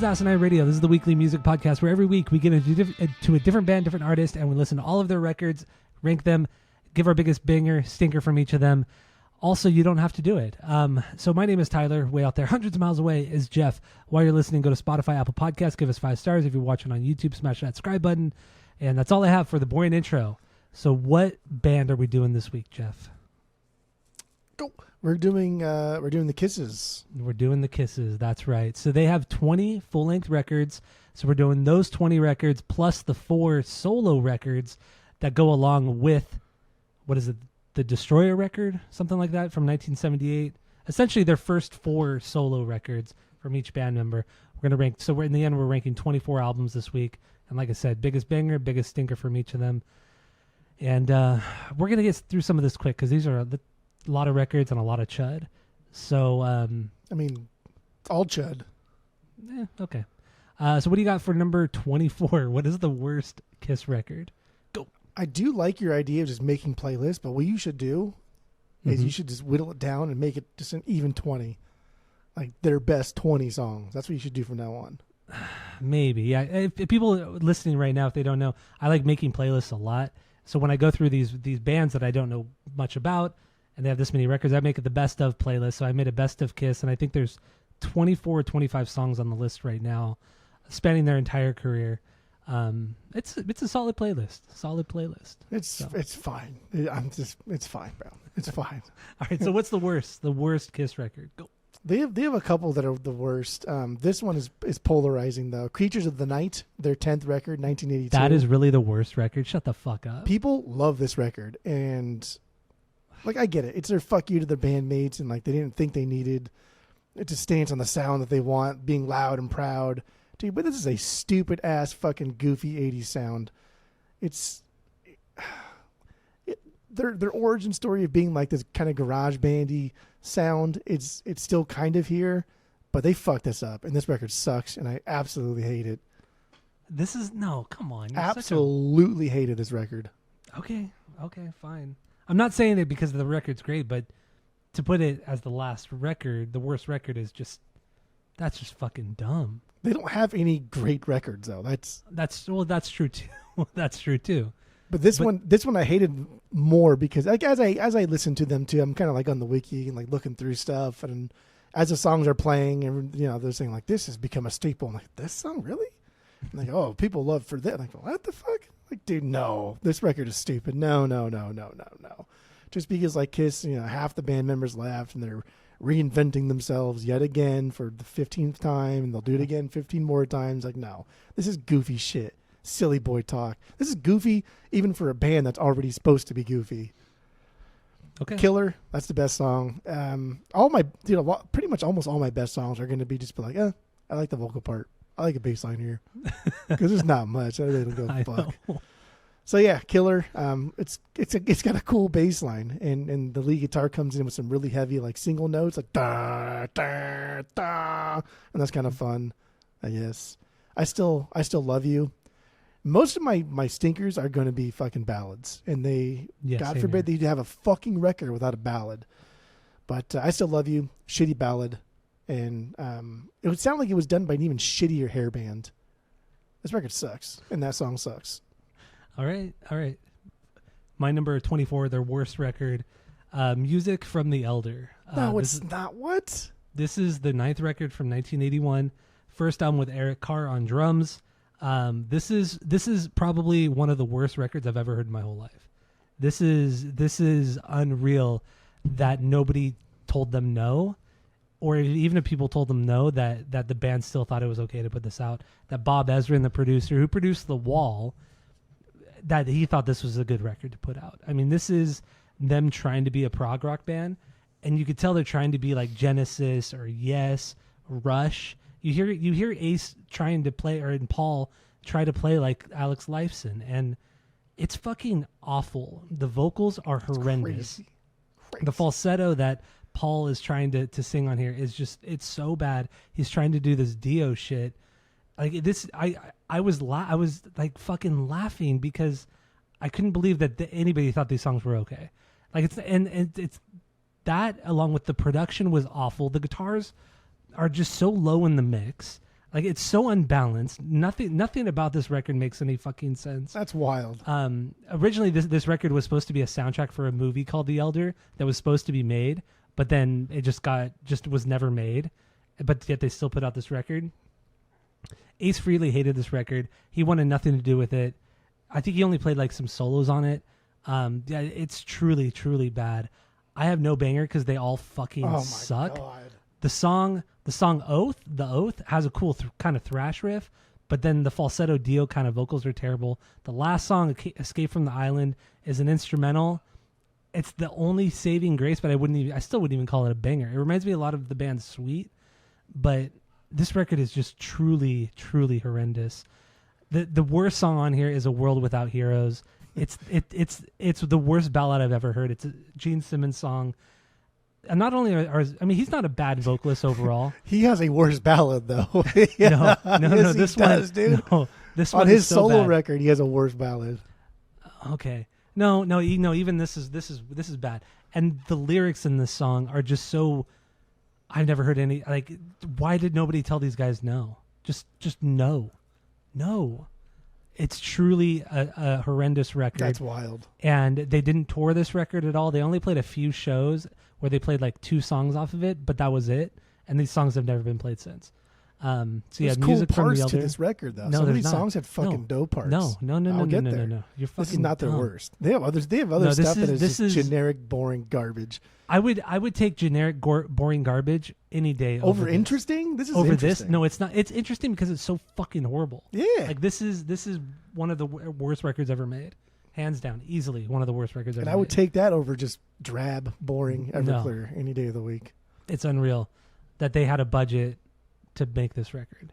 is Asinine Radio. This is the weekly music podcast where every week we get into a different band, different artist, and we listen to all of their records, rank them, give our biggest banger, stinker from each of them. Also, you don't have to do it. So my name is Tyler. Way out there, hundreds of miles away, is Jeff. While you're listening, go to Spotify, Apple Podcasts, give us 5 stars. If you're watching on YouTube, smash that subscribe button. And that's all I have for the boring intro. So what band are we doing this week, Jeff? We're doing the Kisses. We're doing the Kisses. That's right. So they have 20 full-length records. So we're doing those 20 records plus the 4 solo records that go along with, what is it, the Destroyer record? Something like that from 1978. Essentially their first 4 solo records from each band member. We're going to rank. So in the end, we're ranking 24 albums this week. And like I said, biggest banger, biggest stinker from each of them. And we're going to get through some of this quick because these are a lot of records and a lot of chud. So, all chud. Okay. So what do you got for number 24? What is the worst Kiss record? Go. I do like your idea of just making playlists, but what you should do is you should just whittle it down and make it just an even 20. Like their best 20 songs. That's what you should do from now on. Maybe. Yeah. If people listening right now, if they don't know, I like making playlists a lot. So when I go through these bands that I don't know much about, and they have this many records, I make it the best of playlist. So I made a best of Kiss, and I think there's 24 or 25 songs on the list right now, spanning their entire career. It's a solid playlist. It's fine. It's fine, bro. It's fine. All right. So what's the worst? The worst Kiss record? Go. They have a couple that are the worst. This one is polarizing though. Creatures of the Night, their 10th record, 1982. That is really the worst record. Shut the fuck up. People love this record, and like I get it. It's their fuck you to their bandmates, and like they didn't think they needed it to stance on the sound that they want, being loud and proud. Dude, but this is a stupid ass fucking goofy 80s sound. Their origin story of being like this kind of garage bandy sound, it's still kind of here, but they fucked this up, and this record sucks, and I absolutely hate it. Come on. Absolutely hated this record. Okay, fine. I'm not saying it because the record's great, but to put it as the last record, the worst record is that's just fucking dumb. They don't have any great records though. That's true too. That's true too. But this one I hated more because like as I listen to them too, I'm kind of like on the wiki and like looking through stuff, and as the songs are playing, and they're saying like this has become a staple. I'm like, this song really? And like, oh, people love for that. I'm like, what the fuck? Like, dude, no, this record is stupid. No. Just because like Kiss, half the band members left and they're reinventing themselves yet again for the 15th time, and they'll do it again 15 more times. Like, no, this is goofy shit. Silly boy talk. This is goofy even for a band that's already supposed to be goofy. Okay. Killer, that's the best song. Pretty much almost all my best songs are going to be just be like, I like the vocal part. I like a bass line here. Because there's not much. I really don't go fuck. Know. So yeah, Killer. It's got a cool bass line, and the lead guitar comes in with some really heavy like single notes, like da da da, and that's kind of fun. I guess. I still love you. Most of my stinkers are going to be fucking ballads, and God forbid they have a fucking record without a ballad. But I Still Love You, shitty ballad, and it would sound like it was done by an even shittier hair band. This record sucks, and that song sucks. All right. My number 24, their worst record, Music from the Elder. No, it's not. What? This is the 9th record from 1981. First album with Eric Carr on drums. This is probably one of the worst records I've ever heard in my whole life. This is unreal that nobody told them no, or even if people told them no, that the band still thought it was okay to put this out. That Bob Ezrin, the producer who produced The Wall, that he thought this was a good record to put out. I mean, this is them trying to be a prog rock band, and you could tell they're trying to be like Genesis or Yes, Rush. You hear Ace trying to play, and Paul try to play like Alex Lifeson, and it's fucking awful. The vocals are horrendous. Crazy. The falsetto that Paul is trying to sing on here is it's so bad. He's trying to do this Dio shit. Like this, I was like fucking laughing because I couldn't believe that anybody thought these songs were okay. Like it's that along with the production was awful. The guitars are just so low in the mix. Like, it's so unbalanced. Nothing about this record makes any fucking sense. That's wild. Originally, this record was supposed to be a soundtrack for a movie called The Elder that was supposed to be made, but then it just was never made. But yet they still put out this record. Ace Frehley hated this record. He wanted nothing to do with it. I think he only played like some solos on it. Yeah, it's truly, truly bad. I have no banger because they all fucking suck. God. The song Oath, The Oath, has a cool kind of thrash riff, but then the falsetto Dio kind of vocals are terrible. The last song, Escape from the Island, is an instrumental. It's the only saving grace, but I still wouldn't even call it a banger. It reminds me a lot of the band Sweet, but this record is just truly, truly horrendous. The worst song on here is A World Without Heroes. It's the worst ballad I've ever heard. It's a Gene Simmons song. And not only he's not a bad vocalist overall. He has a worse ballad though. No, yes, this does, one, dude. no, this on one his is so solo bad. record, he has a worse ballad. Okay, no, even this is bad. And the lyrics in this song are just so. I've never heard any. Like, why did nobody tell these guys no? Just no. It's truly a horrendous record. That's wild. And they didn't tour this record at all. They only played a few shows where they played like 2 songs off of it, but that was it. And these songs have never been played since. So yeah, There's music cool from parts the Elder. to this record though. No, Some of there's these not. songs had fucking dope parts. No. I'll get there. No. You're fucking This is not their dumb. worst. They have others. They have other No, this stuff is- that is this just is- generic, boring garbage. I would take generic boring garbage any day Over this. interesting. This is Over interesting. this. No, it's not. It's interesting because it's so fucking horrible. Yeah. Like, this is one of the worst records ever made, hands down, easily one of the worst records ever And made. I would take that over just drab, boring Everclear any day of the week. It's unreal that they had a budget to make this record,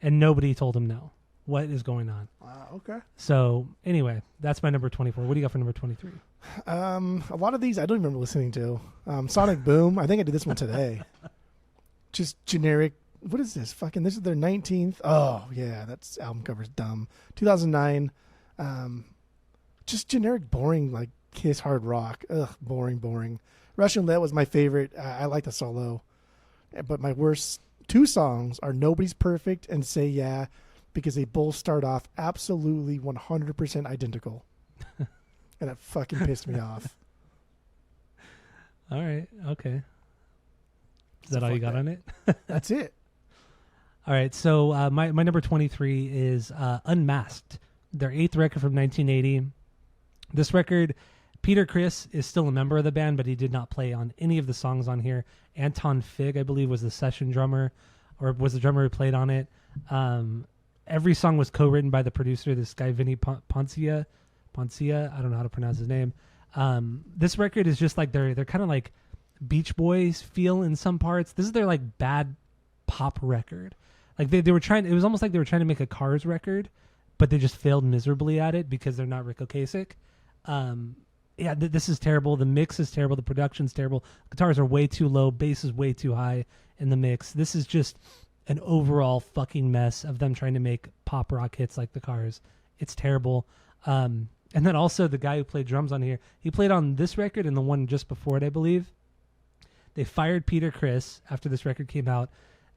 and nobody told them no. What is going on? Okay. So anyway, that's my number 24. What do you got for number 23? A lot of these I don't remember listening to. Sonic Boom. I think I did this one today. Just generic. What is this? Fucking. This is their 19th. Oh yeah, that's album cover's dumb. 2009. Just generic, boring like Kiss hard rock. Ugh, boring. Russian Roulette was my favorite. I like the solo, but my worst 2 songs are Nobody's Perfect and Say Yeah, because they both start off absolutely 100% identical. And it fucking pissed me off. All right. Okay. Is So that all you fuck got that. on it? That's it. All right. So my number 23 is Unmasked, their 8th record from 1980. This record, Peter Criss is still a member of the band, but he did not play on any of the songs on here. Anton Fig, I believe, was the session drummer, or was the drummer who played on it. Every song was co-written by the producer, this guy Vinny Poncia. I don't know how to pronounce his name. This record is just like they're kind of like Beach Boys feel in some parts. This is their like bad pop record. Like they were trying. It was almost like they were trying to make a Cars record, but they just failed miserably at it because they're not Rick Ocasek. Yeah, this is terrible. The mix is terrible. The production's terrible. Guitars are way too low. Bass is way too high in the mix. This is just an overall fucking mess of them trying to make pop rock hits like the Cars. It's terrible. And then also the guy who played drums on here, he played on this record and the one just before it, I believe. They fired Peter Criss after this record came out.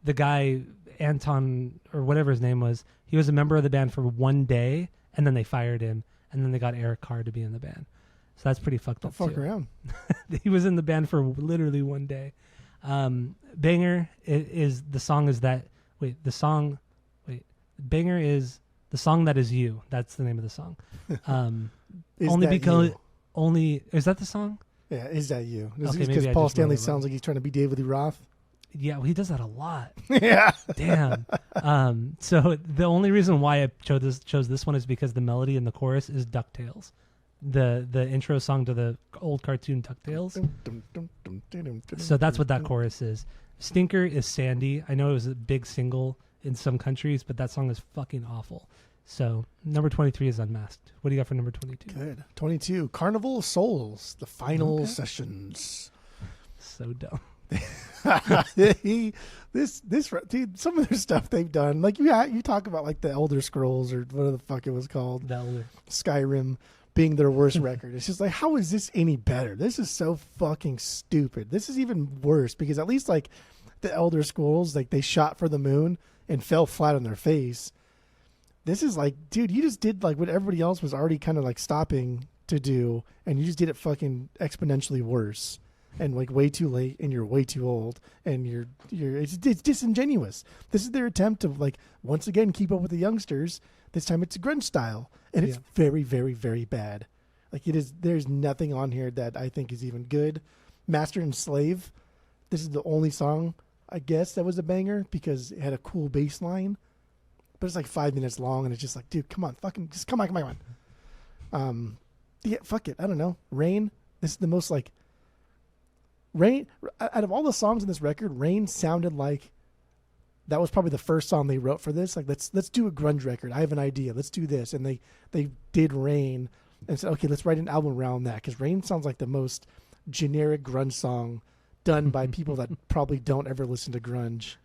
The guy, Anton, or whatever his name was, he was a member of the band for 1 day, and then they fired him, and then they got Eric Carr to be in the band. So that's pretty fucked up, Don't fuck too. around. He was in the band for literally 1 day. Banger is the song is that... Banger is The Song That Is You. That's the name of the song. Is Only that because... you? Only... Is that the song? Yeah, is that you? Okay, maybe Because I Paul just wrote Stanley it wrong. sounds like he's trying to be David Lee Roth. Yeah, well, he does that a lot. Yeah. Damn. So the only reason why I chose this one is because the melody in the chorus is DuckTales, the intro song to the old cartoon DuckTales. So that's what that chorus is. Stinker is Sandy. I know it was a big single in some countries, but that song is fucking awful. So number 23 is Unmasked. What do you got for number 22? Good. 22. Carnival of Souls, the final Okay. sessions. So dumb. Dude, some of their stuff they've done, like you talk about like the Elder Scrolls or whatever the fuck it was called, The Elder. Skyrim being their worst record. It's just like, how is this any better? This is so fucking stupid. This is even worse because at least like the Elder Scrolls, like they shot for the moon and fell flat on their face. This is like, dude, you just did like what everybody else was already kind of like stopping to do, and you just did it fucking exponentially worse, and like way too late, and you're way too old, and it's disingenuous. This is their attempt to like once again keep up with the youngsters. This time it's a grunge style, and it's very, very, very bad. Like it is. There's nothing on here that I think is even good. Master and Slave. This is the only song I guess that was a banger because it had a cool bass line. But it's like 5 minutes long, and it's just like, dude, come on, fucking, just come on. Yeah, fuck it. I don't know. Rain. This is the most like Rain. Out of all the songs in this record, Rain sounded like that was probably the first song they wrote for this. Like, let's do a grunge record. I have an idea. Let's do this, and they did Rain and said, okay, let's write an album around that because Rain sounds like the most generic grunge song done by people that probably don't ever listen to grunge.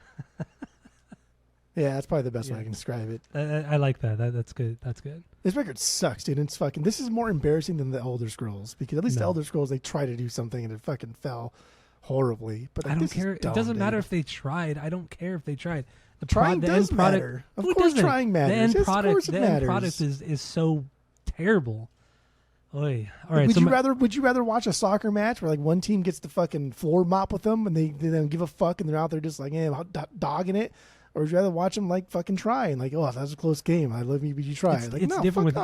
Yeah, that's probably the best way I can describe it. I like that. That's good. That's good. This record sucks, dude. It's fucking. This is more embarrassing than the Elder Scrolls because at least the Elder Scrolls they try to do something and it fucking fell horribly. But like, I don't care. Dumb, it doesn't matter dude. if they tried. I don't care if they tried. Trying does matter. Of course, trying matters. The end end product is so terrible. Oy. All right. Would you rather watch a soccer match where like one team gets the fucking floor mop with them and they don't give a fuck and they're out there just like dogging it? Or would you rather watch them like fucking try and like, oh, that was a close game. I love you, but you try. It's different with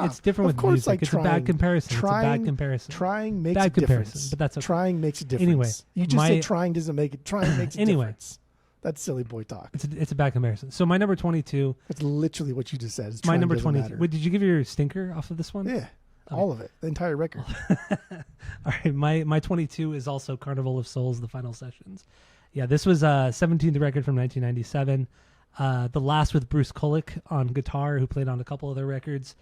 music. Like, it's a bad comparison. Trying makes bad a difference. But that's okay. Trying makes a difference. Anyway, you just say trying doesn't make it. Trying makes a difference. That's silly boy talk. It's a bad comparison. So my number 22. It's literally what you just said. My number 22. Wait, did you give your stinker off of this one? Yeah. Okay. All of it. The entire record. All right. My 22 is also Carnival of Souls, The Final Sessions. Yeah, this was 17th record from 1997. The last with Bruce Kulick on guitar, who played on a couple of their records.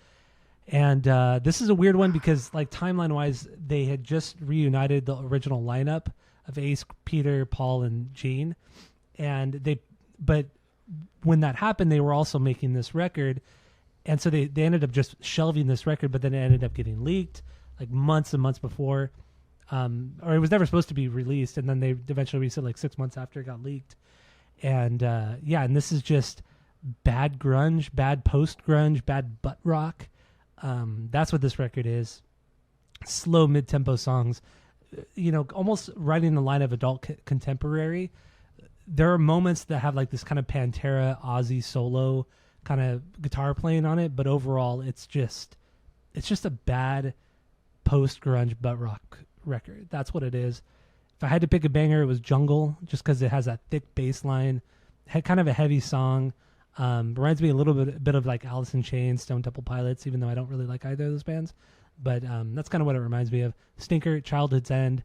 And this is a weird one because, like, timeline-wise, they had just reunited the original lineup of Ace, Peter, Paul, and Gene. But when that happened, they were also making this record. And so they ended up just shelving this record, but then it ended up getting leaked like months and months before. Or it was never supposed to be released. And then they eventually released it like 6 months after it got leaked. And and this is just bad grunge, bad post-grunge, bad butt rock. That's what this record is. Slow mid-tempo songs, almost right in the line of adult contemporary. There are moments that have like this kind of Pantera, Ozzy solo kind of guitar playing on it, but overall it's just a bad post-grunge butt rock record. That's what it is. If I had to pick a banger, it was Jungle, just because it has that thick bass line, had kind of a heavy song. Reminds me a little bit of like Alice in Chains, Stone Temple Pilots, even though I don't really like either of those bands. But that's kind of what it reminds me of. Stinker, Childhood's End,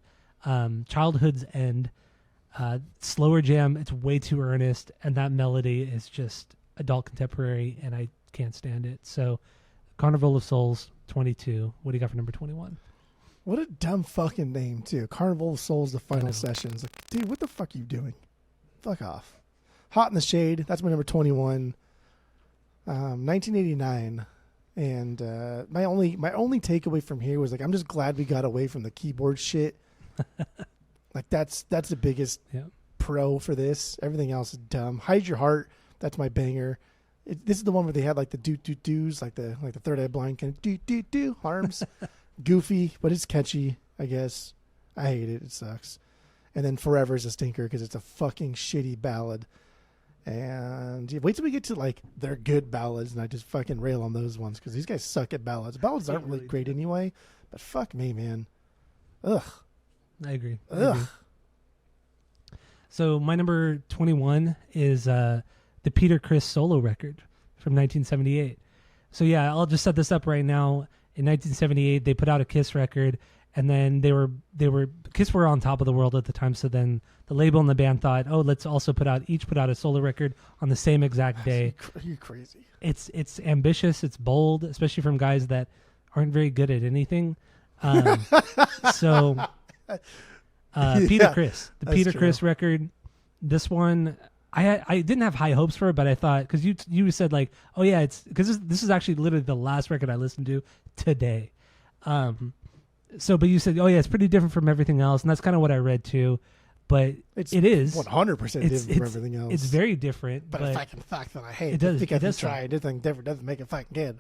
slower jam. It's way too earnest, and that melody is just adult contemporary, and I can't stand it. So, Carnival of Souls, 22. What do you got for number 21? What a dumb fucking name, too. Carnival of Souls, The Final Sessions. Like, dude, what the fuck are you doing? Fuck off. Hot in the Shade. That's my number 21. 1989. And my only takeaway from here was like, I'm just glad we got away from the keyboard shit. Like that's the biggest pro for this. Everything else is dumb. Hide Your Heart. That's my banger. This is the one where they had like the doos, like the Third Eye Blind kind of do harms. Goofy, but it's catchy, I guess. I hate it. It sucks. And then Forever is a stinker because it's a fucking shitty ballad. And wait till we get to like their good ballads, and I just fucking rail on those ones because these guys suck at ballads. Ballads aren't really great anyway, but fuck me, man. Ugh. I agree. Ugh. So my number 21 is the Peter Criss solo record from 1978. So yeah, I'll just set this up right now. In 1978, they put out a Kiss record, and then Kiss were on top of the world at the time. So then the label and the band thought, oh, let's also put out a solo record on the same exact day. You're crazy. It's ambitious. It's bold, especially from guys that aren't very good at anything. So Peter Criss, the Peter Criss record. This one, I didn't have high hopes for it, but I thought, because you said like, oh yeah, it's because this is actually literally the last record I listened to today. But you said, oh yeah, it's pretty different from everything else, and that's kind of what I read too. but It's it is 100% different from everything else. It's very different, but a fucking fact that I hate. It does. Because It does you try anything different doesn't make it fucking good.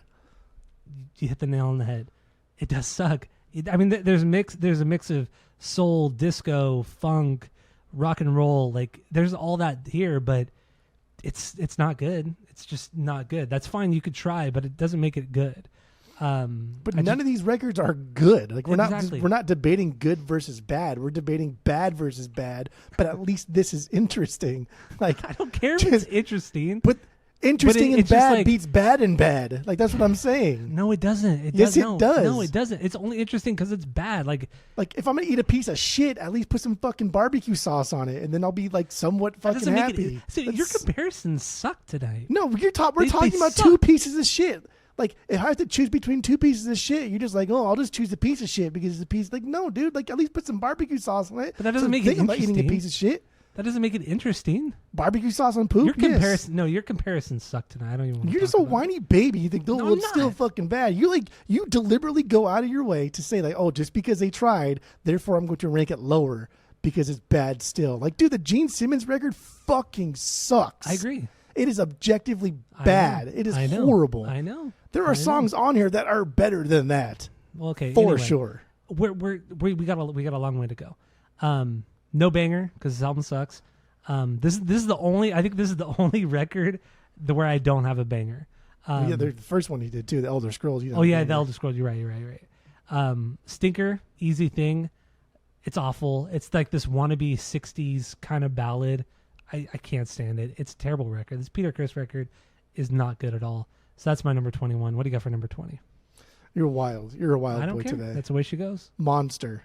You hit the nail on the head. It does suck. There's a mix of soul, disco, funk, rock and roll. Like there's all that here, but it's not good. It's just not good. That's fine. You could try, but it doesn't make it good. But none of these records are good. Like we're not debating good versus bad. We're debating bad versus bad. But at least this is interesting. Like I don't care if it's interesting. But interesting and bad like, beats bad and bad. Like that's what I'm saying. No, it doesn't. Yes, it does. No, it doesn't. It's only interesting because it's bad. Like if I'm gonna eat a piece of shit, at least put some fucking barbecue sauce on it, and then I'll be like somewhat fucking happy. Your comparisons suck tonight. No, we're talking about suck. two pieces of shit. Like if I have to choose between two pieces of shit, you're just like, oh, I'll just choose the piece of shit because it's a piece. Like no, dude. Like at least put some barbecue sauce on it. But that doesn't make it interesting. About eating a piece of shit. That doesn't make it interesting. Barbecue sauce on poop? Your comparisons suck tonight. I don't even. You're just a whiny baby. You think, oh, it's still fucking bad. You deliberately go out of your way to say like, oh, just because they tried, therefore I'm going to rank it lower because it's bad still. Like, dude, the Gene Simmons record fucking sucks. I agree. It is objectively bad. It is horrible. I know. There are songs on here that are better than that. Well, okay, for sure. We got a long way to go. No banger because this album sucks. This is the only record where I don't have a banger. The first one he did too, the Elder Scrolls. The Elder Scrolls. You're right. Stinker, Easy Thing. It's awful. It's like this wannabe '60s kind of ballad. I can't stand it. It's a terrible record. This Peter Criss record is not good at all. So that's my number 21. What do you got for number 20? You're wild. You're a wild boy today. That's the way she goes. Monster.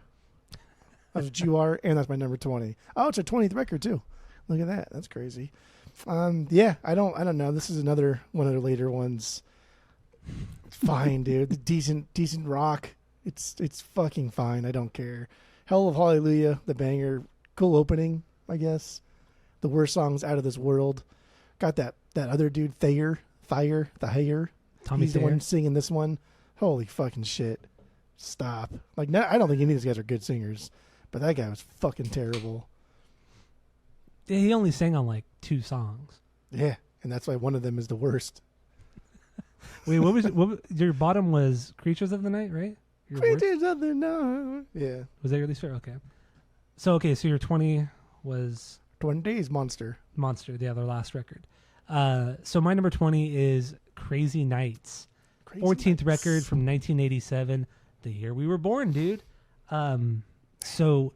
That's what you are, and that's my number 20. Oh, it's a 20th record too. Look at that. That's crazy. Yeah, I don't know. This is another one of the later ones. It's fine, dude. Decent rock. It's fucking fine. I don't care. Hell of Hallelujah, the banger. Cool opening, I guess. The worst songs out of this world. Got that other dude, Thayer. Tommy He's the one singing this one. Holy fucking shit. Stop. Like, no, I don't think any of these guys are good singers, but that guy was fucking terrible. Yeah, he only sang on like 2 songs. Yeah, and that's why one of them is the worst. Wait, your bottom was Creatures of the Night, right? Creatures of the Night. Yeah. Was that your least favorite? Okay. So your 20 was 20 Days Monster, their last record. So my number 20 is Crazy Nights. 14th record from 1987, the year we were born, dude. So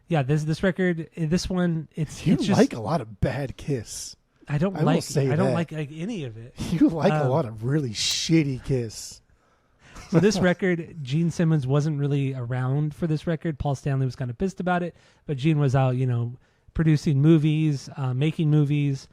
yeah, this record, this one, it's just like a lot of bad Kiss. I don't like any of it. You like a lot of really shitty Kiss. So this record, Gene Simmons wasn't really around for this record. Paul Stanley was kind of pissed about it, but Gene was out, producing movies, making movies,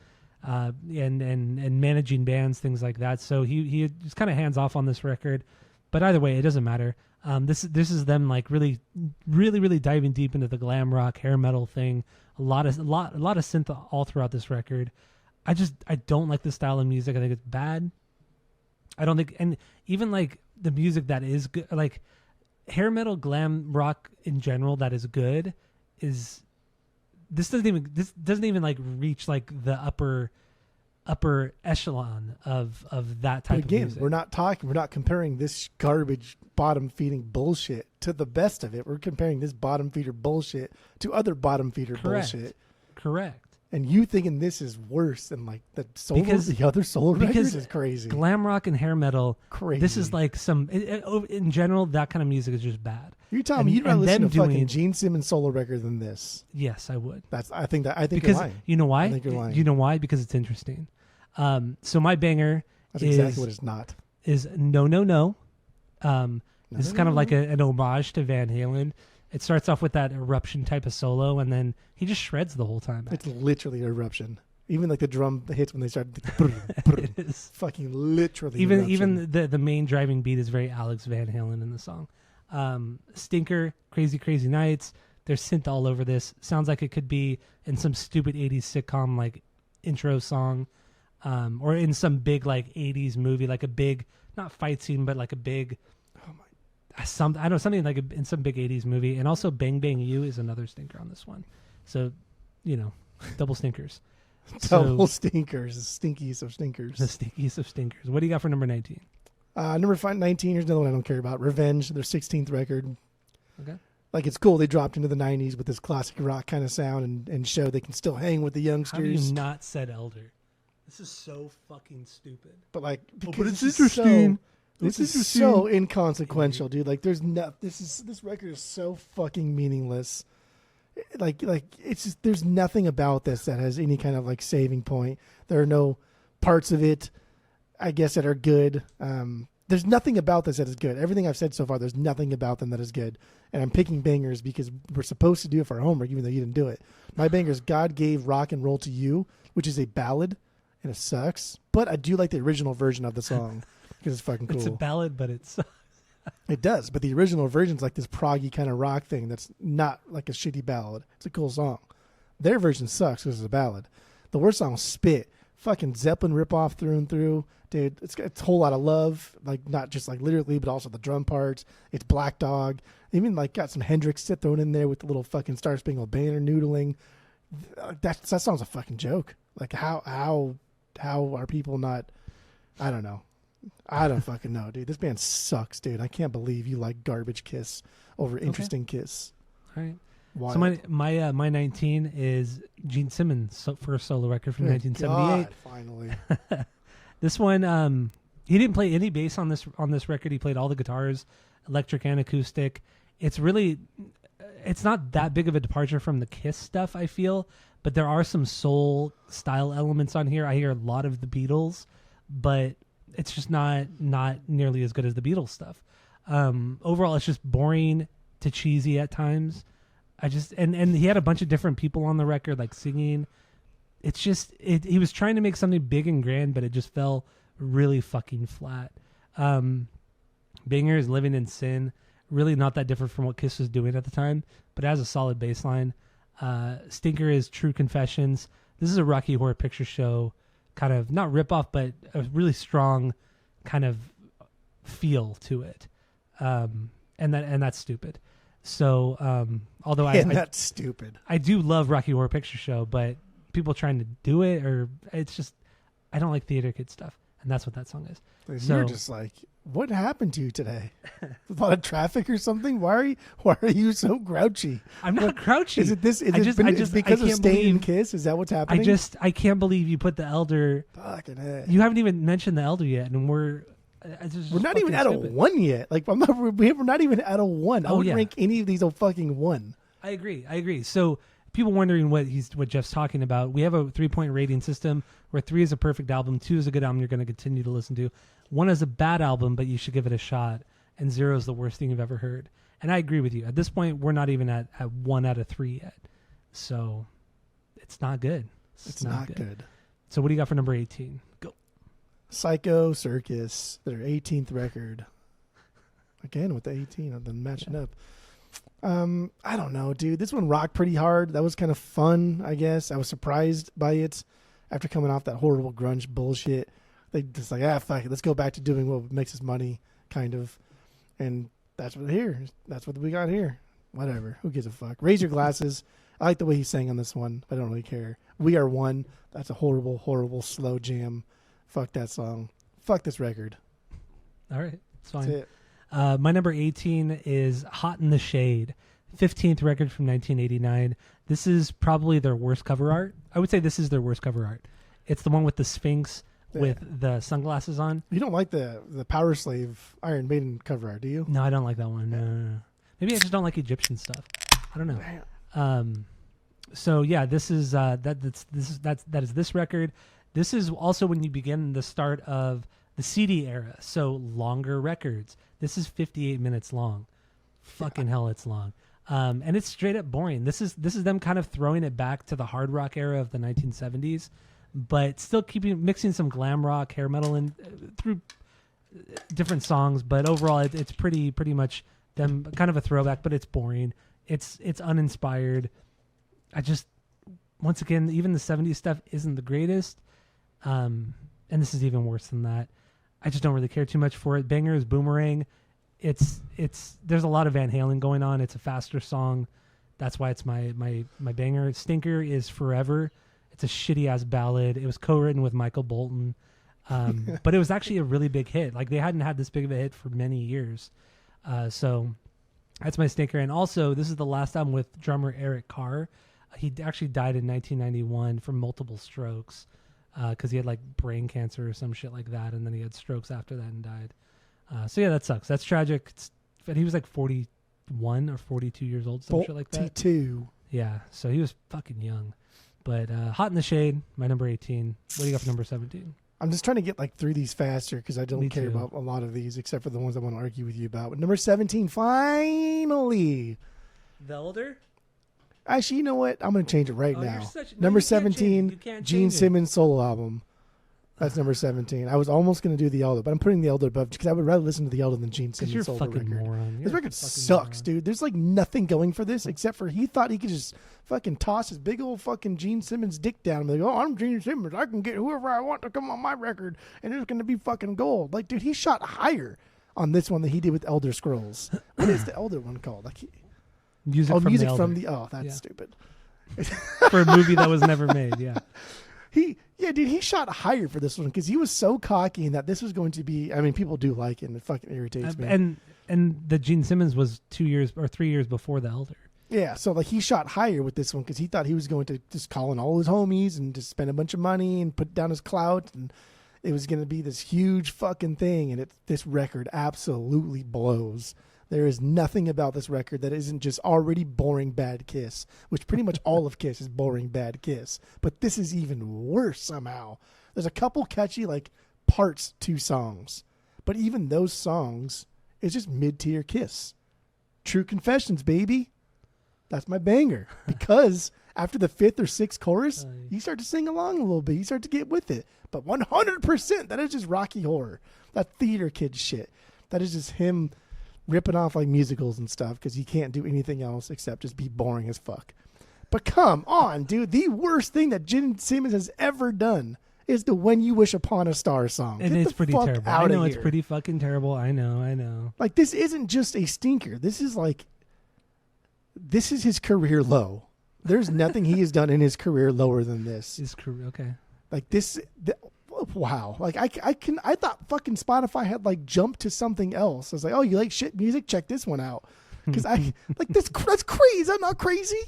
and managing bands, things like that. So he was kind of hands off on this record. But either way, it doesn't matter. This is them like really, really, really diving deep into the glam rock, hair metal thing. A lot of synth all throughout this record. I don't like the style of music. I think it's bad. I don't think, and even like the music that is good, like hair metal, glam rock in general, that is good, is this doesn't even like reach like the upper echelon of that type of music. We're not comparing this garbage bottom feeding bullshit to the best of it. We're comparing this bottom feeder bullshit to other bottom feeder bullshit. Correct. And you thinking this is worse than like the other solo records is crazy. Glam rock and hair metal, crazy. This is like in general, that kind of music is just bad. You're telling me you'd rather listen to fucking Gene Simmons solo record than this? Yes, I would. I think because you're lying. You know why? I think you're lying. You know why? Because it's interesting. So my banger exactly what it's not. Is No. This is kind of like an homage to Van Halen. It starts off with that eruption type of solo, and then he just shreds the whole time. It's literally an eruption. Even like the drum hits when they start. It is fucking literally. Even the main driving beat is very Alex Van Halen in the song. Stinker, Crazy Crazy Nights. There's synth all over this. Sounds like it could be in some stupid 80s sitcom like intro song, or in some big like 80s movie, like a big not fight scene, but like a big. Something like in some big 80s movie. And also Bang Bang You is another stinker on this one. So double stinkers. Double stinkers, the stinkiest of stinkers. The stinkiest of stinkers. What do you got for number 19? Number 19, here's another one I don't care about. Revenge, their 16th record. Okay. Like, it's cool they dropped into the 90s with this classic rock kind of sound and show they can still hang with the youngsters. How have you not said Elder? This is so fucking stupid. But like, but it's interesting. This is so inconsequential, dude. Like, this record is so fucking meaningless. Like it's just, there's nothing about this that has any kind of like saving point. There are no parts of it, I guess, that are good. There's nothing about this that is good. Everything I've said so far, there's nothing about them that is good. And I'm picking bangers because we're supposed to do it for our homework, even though you didn't do it. My bangers, God Gave Rock and Roll to You, which is a ballad, and it sucks. But I do like the original version of the song because it's fucking cool. It's a ballad, but it's... It does, but the original version's like this proggy kind of rock thing that's not like a shitty ballad. It's a cool song. Their version sucks because it's a ballad. The worst song, Spit. Fucking Zeppelin ripoff through and through. Dude, it's got a whole lot of love, like not just like literally, but also the drum parts. It's Black Dog. Even like got some Hendrix thrown in there with the little fucking Star Spangled Banner noodling. That song's a fucking joke. Like how are people not? I don't know. I don't fucking know, dude. This band sucks, dude. I can't believe you like Garbage Kiss over Interesting Kiss. All right. Wild. So my 19 is Gene Simmons' first solo record from 1978. God, finally. This one, he didn't play any bass on this record. He played all the guitars, electric and acoustic. It's not that big of a departure from the Kiss stuff, I feel, but there are some soul style elements on here. I hear a lot of the Beatles, but it's just not nearly as good as the Beatles stuff. Overall, it's just boring to cheesy at times. And he had a bunch of different people on the record, like singing. It's just he was trying to make something big and grand, but it just fell really fucking flat. Banger is Living in Sin, really not that different from what Kiss was doing at the time, but it has a solid bass line. Stinker is True Confessions. This is a Rocky Horror Picture Show kind of, not ripoff, but a really strong kind of feel to it. And that's stupid. So, although that's stupid. I do love Rocky Horror Picture Show, but people trying to do it, or it's just, I don't like Theater Kid stuff. And that's what that song is. So, you're just like, what happened to you today? A lot of traffic or something? Why are you so grouchy? I'm not grouchy. Is it this? Is because of Stain and Kiss? Is that what's happening? I can't believe you put the Elder. Fucking heck. You haven't even mentioned the Elder yet, and we're not even at a 1 yet. Like we're not even at a 1. I wouldn't rank any of these a fucking 1. I agree. So people wondering what Jeff's talking about. We have a 3-point rating system where 3 is a perfect album, 2 is a good album you're going to continue to listen to, 1 is a bad album but you should give it a shot, and 0 is the worst thing you've ever heard. And I agree with you. At this point, we're not even at 1 out of 3 yet. So it's not good. It's not good. So what do you got for number 18? Go. Psycho Circus, their 18th record. Again with the 18, I've been matching up. I don't know, dude. This one rocked pretty hard. That was kind of fun, I guess. I was surprised by it after coming off that horrible grunge bullshit. They just like, fuck it. Let's go back to doing what makes us money, kind of. And that's what we got here. Whatever. Who gives a fuck? Raise Your Glasses. I like the way he sang on this one. I don't really care. We Are One. That's a horrible, horrible slow jam. Fuck that song. Fuck this record. All right. It's fine. That's it. My number 18 is Hot in the Shade, 15th record from 1989. This is probably their worst cover art. I would say this is their worst cover art. It's the one with the Sphinx with the sunglasses on. You don't like the Power Slave Iron Maiden cover art, do you? No, I don't like that one. No. Maybe I just don't like Egyptian stuff. I don't know. So yeah, this is that is this record. This is also when you begin the start of the CD era, so longer records. This is 58 minutes long. Fucking hell, it's long. And it's straight up boring. This is them kind of throwing it back to the hard rock era of the 1970s, but still mixing some glam rock, hair metal in through different songs. But overall, it's pretty much them kind of a throwback, but it's boring. It's uninspired. Once again, even the 70s stuff isn't the greatest. And this is even worse than that. I just don't really care too much for it. Banger is Boomerang. There's a lot of Van Halen going on. It's a faster song. That's why it's my banger. Stinker is Forever. It's a shitty ass ballad. It was co-written with Michael Bolton, but it was actually a really big hit. Like they hadn't had this big of a hit for many years. So that's my stinker. And also, this is the last album with drummer Eric Carr. He actually died in 1991 from multiple strokes because he had like brain cancer or some shit like that, and then he had strokes after that and died. So yeah, that sucks. That's tragic. But he was like 41 or 42 years old, some shit like that. 42. Yeah, so he was fucking young. But Hot in the Shade, my number 18. What do you got for number 17? I'm just trying to get like through these faster because I don't care about a lot of these except for the ones I want to argue with you about. But number 17, finally. The Elder? Actually, you know what? I'm going to change it right now. Number 17, Gene Simmons solo album. That's number 17. I was almost going to do The Elder, but I'm putting The Elder above because I would rather listen to The Elder than Gene Simmons solo record. Moron. This record sucks, dude. There's like nothing going for this except for he thought he could just fucking toss his big old fucking Gene Simmons dick down and be like, oh, I'm Gene Simmons. I can get whoever I want to come on my record and it's going to be fucking gold. Like, dude, he shot higher on this one than he did with Elder Scrolls. What is the Elder one called? Like, Music from the oh, that's stupid. For a movie that was never made, yeah. He shot higher for this one because he was so cocky and that this was going to be. I mean, people do like it, and it fucking irritates me. And the Gene Simmons was 2 years or 3 years before The Elder. Yeah, so like he shot higher with this one because he thought he was going to just call in all his homies and just spend a bunch of money and put down his clout, and it was going to be this huge fucking thing. And this record absolutely blows. There is nothing about this record that isn't just already boring Bad Kiss, which pretty much all of Kiss is boring Bad Kiss. But this is even worse somehow. There's a couple catchy like parts to songs, but even those songs, it's just mid-tier Kiss. True Confessions, baby. That's my banger. Because after the fifth or sixth chorus, you start to sing along a little bit. You start to get with it. But 100%, that is just Rocky Horror. That theater kid shit. That is just him ripping off like musicals and stuff because he can't do anything else except just be boring as fuck. But come on, dude. The worst thing that Gene Simmons has ever done is the When You Wish Upon a Star song. And it's pretty terrible. I know it's pretty fucking terrible. I know. Like, this isn't just a stinker. This is his career low. There's nothing he has done in his career lower than this. His career, okay. Like this, wow. Like I thought fucking Spotify had like jumped to something else. I was like, oh, you like shit music? Check this one out. Because I like this. That's crazy. I'm not crazy.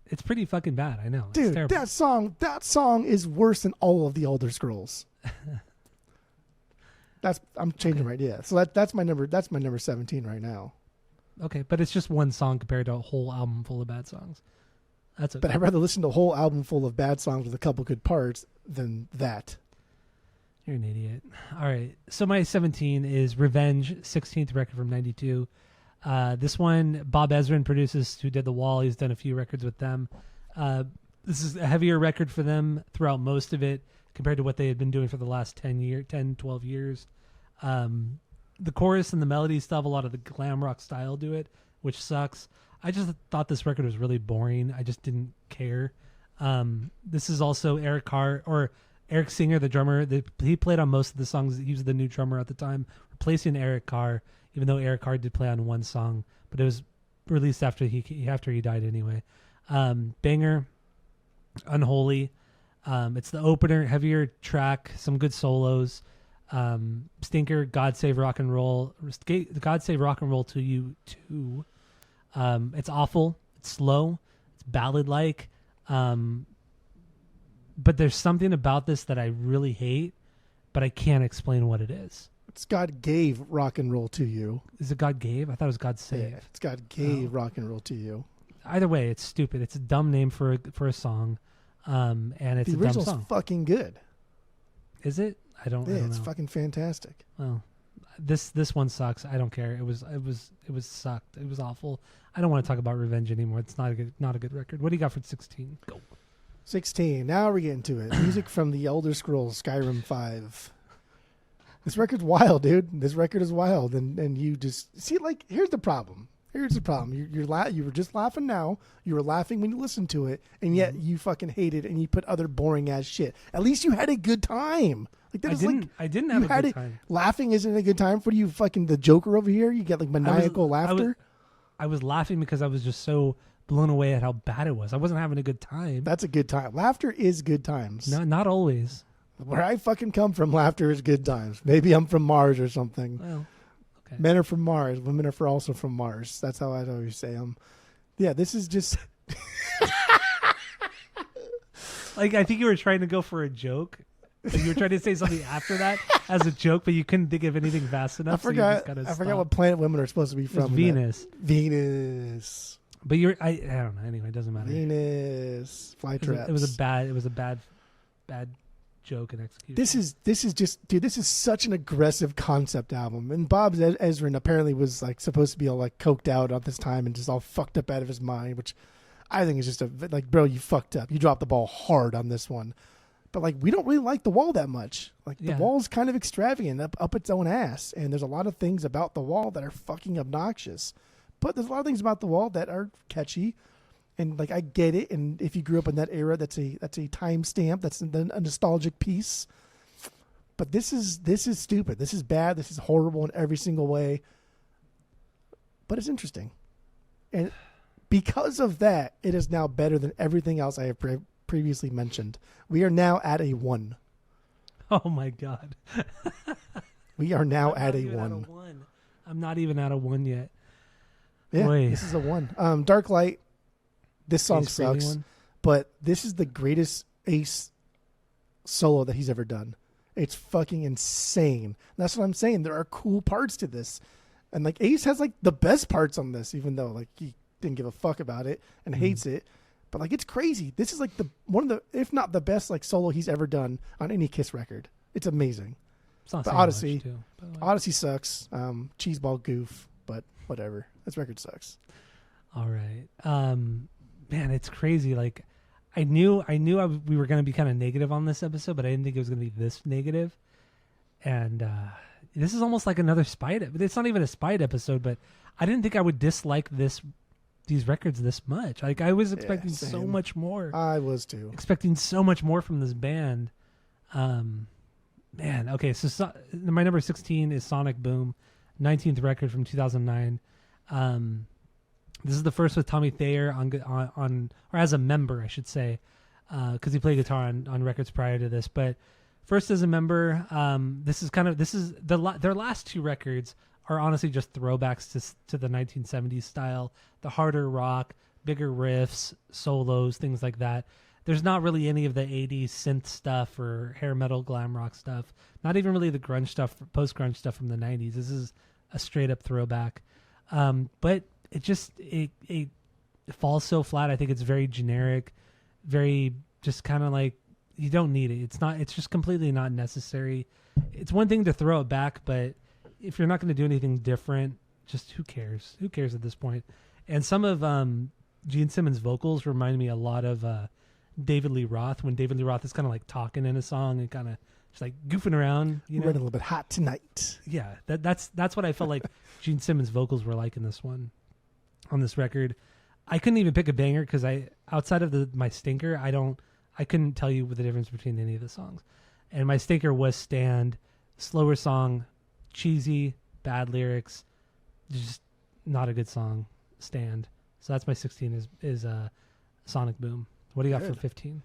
It's pretty fucking bad. I know, dude. That song is worse than all of the Elder Scrolls. I'm changing right. Yeah. So that's my number. That's my number 17 right now. Okay, but it's just one song compared to a whole album full of bad songs. That's okay. But I'd rather listen to a whole album full of bad songs with a couple good parts than that. You're an idiot. All right. So my 17 is Revenge, 16th record from 92. This one, Bob Ezrin produces, who did The Wall. He's done a few records with them. This is a heavier record for them throughout most of it compared to what they had been doing for the last 10, 12 years. The chorus and the melody still have a lot of the glam rock style to it, which sucks. I just thought this record was really boring. I just didn't care. This is also Eric Carr, or Eric Singer, the drummer. He played on most of the songs. He was the new drummer at the time, replacing Eric Carr, even though Eric Carr did play on one song, but it was released after he died anyway. Banger, Unholy. It's the opener, heavier track, some good solos. Stinker, God Save Rock and Roll. God Save Rock and Roll to You too. It's awful. It's slow. It's ballad-like. But there's something about this that I really hate, but I can't explain what it is. It's God Gave Rock and Roll to You. Is it God Gave? I thought it was God Save. Yeah, it's God Gave Rock and Roll to You. Either way, it's stupid. It's a dumb name for a song, and it's a dumb song. The original's fucking good. Is it? I don't know. It's fucking fantastic. Well, this one sucks. I don't care. It was sucked. It was awful. I don't want to talk about Revenge anymore. It's not a good record. What do you got for 16? Go. 16. Now we're getting to it. Music from the Elder Scrolls Skyrim 5. This record's wild, dude. This record is wild, and you just see, like, here's the problem. You were just laughing now. You were laughing when you listened to it, and yet you fucking hated it, and you put other boring ass shit. At least you had a good time. Like that I didn't have a good time. Laughing isn't a good time for you. Fucking the Joker over here. You get like maniacal laughter. I was laughing because I was just so blown away at how bad it was. I wasn't having a good time. That's a good time. Laughter is good times. No, not always. Where I fucking come from, laughter is good times. Maybe I'm from Mars or something. Well, okay. Men are from Mars. Women are also from Mars. That's how I always say them. Yeah, this is just... Like, I think you were trying to go for a joke. Like you were trying to say something after that as a joke, but you couldn't think of anything fast enough. I forgot what planet women are supposed to be from. It's Venus. Venus. But I don't know. Anyway, it doesn't matter. Venus. Fly traps. It was a bad joke and execution. This is just, dude, this is such an aggressive concept album. And Bob Ezrin apparently was like supposed to be all like coked out at this time and just all fucked up out of his mind, which I think is just like, bro, you fucked up. You dropped the ball hard on this one. But like, we don't really like The Wall that much. Like The Wall's kind of extravagant up its own ass. And there's a lot of things about The Wall that are fucking obnoxious. But there's a lot of things about The Wall that are catchy. And like, I get it. And if you grew up in that era, that's a timestamp. That's a nostalgic piece. But this is stupid. This is bad. This is horrible in every single way. But it's interesting. And because of that, it is now better than everything else I have previously mentioned. We are now at a 1. Oh my God. We are now at a 1. I'm not even at a 1 yet. Yeah, Boy. This is a 1. Dark Light. This song Ace Frehley sucks, one? but this is the greatest Ace solo that he's ever done. It's fucking insane. That's what I'm saying. There are cool parts to this. And like Ace has like the best parts on this, even though like he didn't give a fuck about it and hates it. But like, it's crazy. This is like one of the, if not the best like solo he's ever done on any Kiss record. It's amazing. It's not but saying Odyssey, much too, by the way. Odyssey sucks. Cheeseball goof, but whatever. This record sucks. All right. Man, it's crazy. Like, I knew we were going to be kind of negative on this episode, but I didn't think it was going to be this negative. And this is almost like another Spite. It's not even a Spite episode, but I didn't think I would dislike these records this much. Like, I was expecting so much more. I was too. Expecting so much more from this band. Man, okay, so my number 16 is Sonic Boom, 19th record from 2009. This is the first with Tommy Thayer on or as a member, I should say, because he played guitar on records prior to this. But first as a member, their last 2 records are honestly just throwbacks to the 1970s style, the harder rock, bigger riffs, solos, things like that. There's not really any of the 80s synth stuff or hair metal glam rock stuff. Not even really the grunge stuff, post-grunge stuff from the 90s. This is a straight up throwback. But it falls so flat. I think it's very generic, very just kind of like, you don't need it. It's just completely not necessary. It's one thing to throw it back, but if you're not going to do anything different, just who cares? Who cares at this point? And some of Gene Simmons' vocals remind me a lot of David Lee Roth, when David Lee Roth is kind of like talking in a song and kind of just like goofing around. You know? Running a little bit hot tonight. Yeah, that's what I felt like Gene Simmons' vocals were like in this one, on this record. I couldn't even pick a banger because outside of my stinker, I couldn't tell you the difference between any of the songs. And my stinker was Stand, slower song, cheesy, bad lyrics, just not a good song. Stand. So that's my 16 is Sonic Boom. What do you got for 15?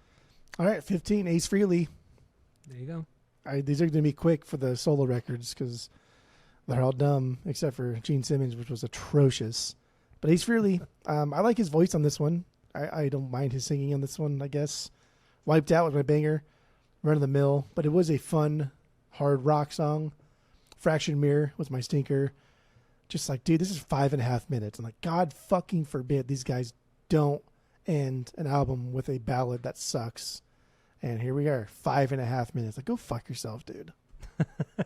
All right, 15, Ace Frehley. There you go. These are going to be quick for the solo records because they're all dumb except for Gene Simmons, which was atrocious. But Ace Frehley, I like his voice on this one. I don't mind his singing on this one, I guess. Wiped Out was my banger. Run of the Mill. But it was a fun, hard rock song. Fractured Mirror was my stinker. Just like, dude, this is 5.5 minutes. I'm like, God fucking forbid these guys don't end an album with a ballad that sucks. And here we are, 5.5 minutes. Like, go fuck yourself, dude.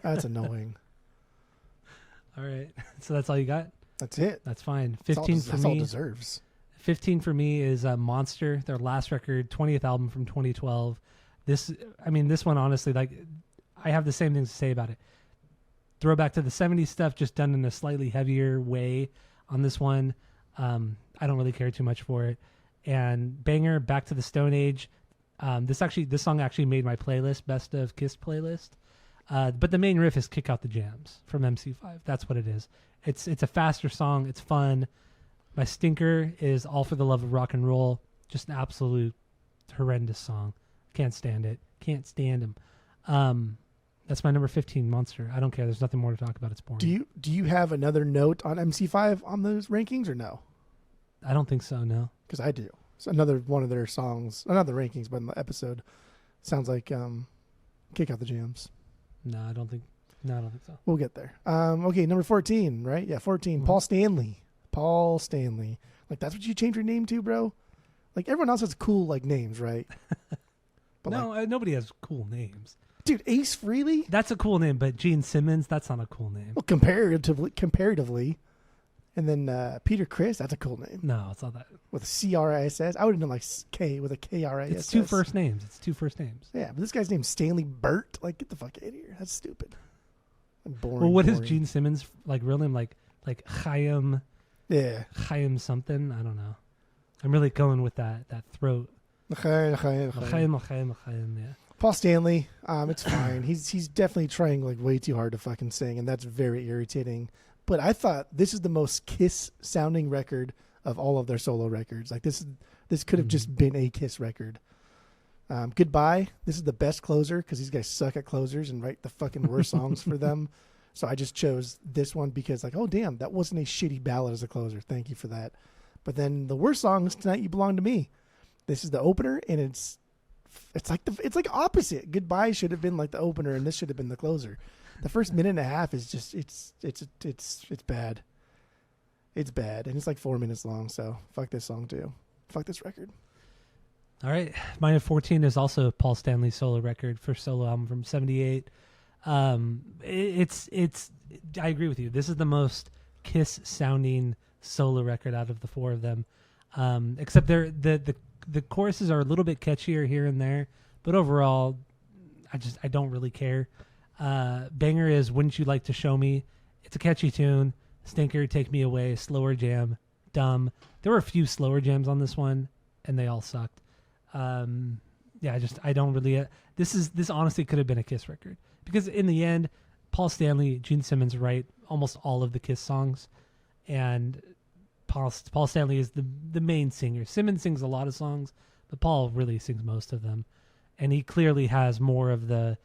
That's annoying. All right. So that's all you got? That's it. That's fine. 15 for me. That's all deserves. 15 for me is Monster, their last record, 20th album from 2012. This one, honestly, like, I have the same things to say about it. Throwback to the 70s stuff, just done in a slightly heavier way on this one. I don't really care too much for it. And banger, Back to the Stone Age. This song actually made my playlist, Best of Kiss playlist. But the main riff is Kick Out the Jams from MC5. That's what it is. It's a faster song. It's fun. My stinker is All for the Love of Rock and Roll. Just an absolute horrendous song. Can't stand it. Can't stand him. That's my number 15, Monster. I don't care. There's nothing more to talk about. It's boring. Do you have another note on MC5 on those rankings or no? I don't think so, no. Because I do. It's another one of their songs, not the rankings, but in the episode. Sounds like Kick Out the Jams. No, I don't think so. We'll get there. Okay, number 14, right? Yeah, 14. Mm-hmm. Paul Stanley. Like, that's what you change your name to, bro? Like, everyone else has cool, like, names, right? But no, nobody has cool names. Dude, Ace Frehley? That's a cool name, but Gene Simmons, that's not a cool name. Well, comparatively. And then Peter Chris, that's a cool name. No, it's not that. With a C-R-I-S-S. I would have done like K with a K-R-I-S-S. It's two first names. Yeah, but this guy's name's Stanley Burt. Like, get the fuck out of here. That's stupid. Boring. Well, what is Gene Simmons, like, real name? Like Chaim? Yeah. Chaim something? I don't know. I'm really going with that throat. Chaim, yeah. Paul Stanley, it's fine. He's definitely trying like way too hard to fucking sing, and that's very irritating. But I thought this is the most Kiss sounding record of all of their solo records. Like this could have just been a Kiss record. Goodbye. This is the best closer because these guys suck at closers and write the fucking worst songs for them. So I just chose this one because like, oh damn, that wasn't a shitty ballad as a closer. Thank you for that. But then the worst song is Tonight You Belong to Me. This is the opener, and it's like opposite. Goodbye should have been like the opener, and this should have been the closer. The first minute and a half is just it's bad. It's bad, and it's like 4 minutes long. So fuck this song too. Fuck this record. All right, mine at 14 is also Paul Stanley's solo record, first solo album from '78. It's I agree with you. This is the most Kiss sounding solo record out of the four of them. Except the choruses are a little bit catchier here and there, but overall, I don't really care. Banger is Wouldn't You Like to Show Me? It's a catchy tune. Stinker, Take Me Away, slower jam, dumb. There were a few slower jams on this one, and they all sucked. I don't really. This honestly could have been a Kiss record because in the end, Paul Stanley, Gene Simmons write almost all of the Kiss songs, and Paul Stanley is the main singer. Simmons sings a lot of songs, but Paul really sings most of them, and he clearly has more of the.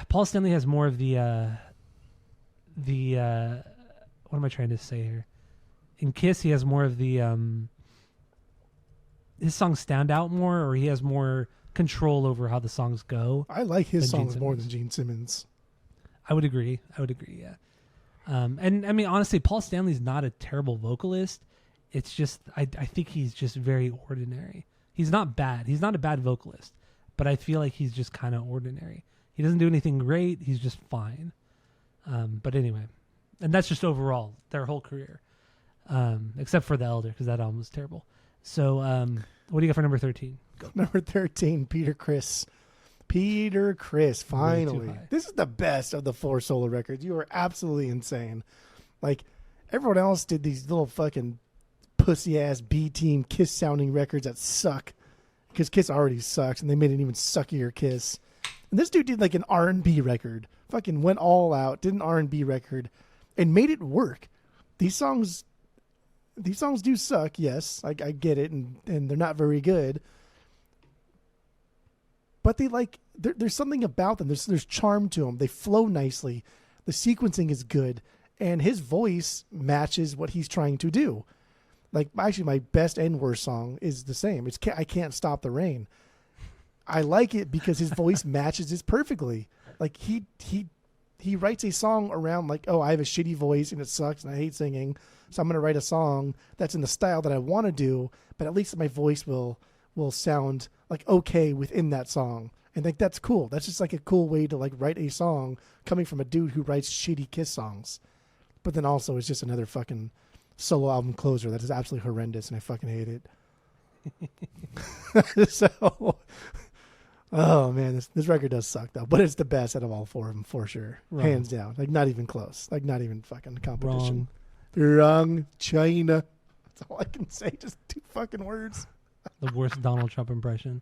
Paul Stanley has more of the. What am I trying to say here? In Kiss, he has more of the. His songs stand out more, or he has more control over how the songs go. I like his songs more than Gene Simmons. I would agree. Yeah. And I mean, honestly, Paul Stanley's not a terrible vocalist. It's just, I think he's just very ordinary. He's not bad. He's not a bad vocalist, but I feel like he's just kind of ordinary. He doesn't do anything great. He's just fine. But anyway, and that's just overall their whole career, except for The Elder, because that album was terrible. So what do you got for number 13? Go. Number 13, Peter Chris. Finally. This is the best of the four solo records. You are absolutely insane. Like, everyone else did these little fucking pussy-ass B-team Kiss-sounding records that suck. Because Kiss already sucks, and they made an even suckier Kiss. And this dude did like an R&B record. Fucking went all out, did an R&B record, and made it work. These songs do suck, yes. I get it, and they're not very good. But they there's something about them. There's charm to them. They flow nicely. The sequencing is good. And his voice matches what he's trying to do. Like, actually, my best and worst song is the same. It's I Can't Stop the Rain. I like it because his voice matches this perfectly. Like, he writes a song around, like, oh, I have a shitty voice and it sucks and I hate singing. So I'm going to write a song that's in the style that I want to do, but at least my voice will sound like okay within that song. And like, that's cool. That's just like a cool way to like write a song coming from a dude who writes shitty Kiss songs. But then also it's just another fucking solo album closer that is absolutely horrendous and I fucking hate it. So, oh man, this record does suck though, but it's the best out of all four of them for sure. Wrong. Hands down. Like, not even close. Like, not even fucking competition. Wrong. China. That's all I can say. Just two fucking words. The worst Donald Trump impression.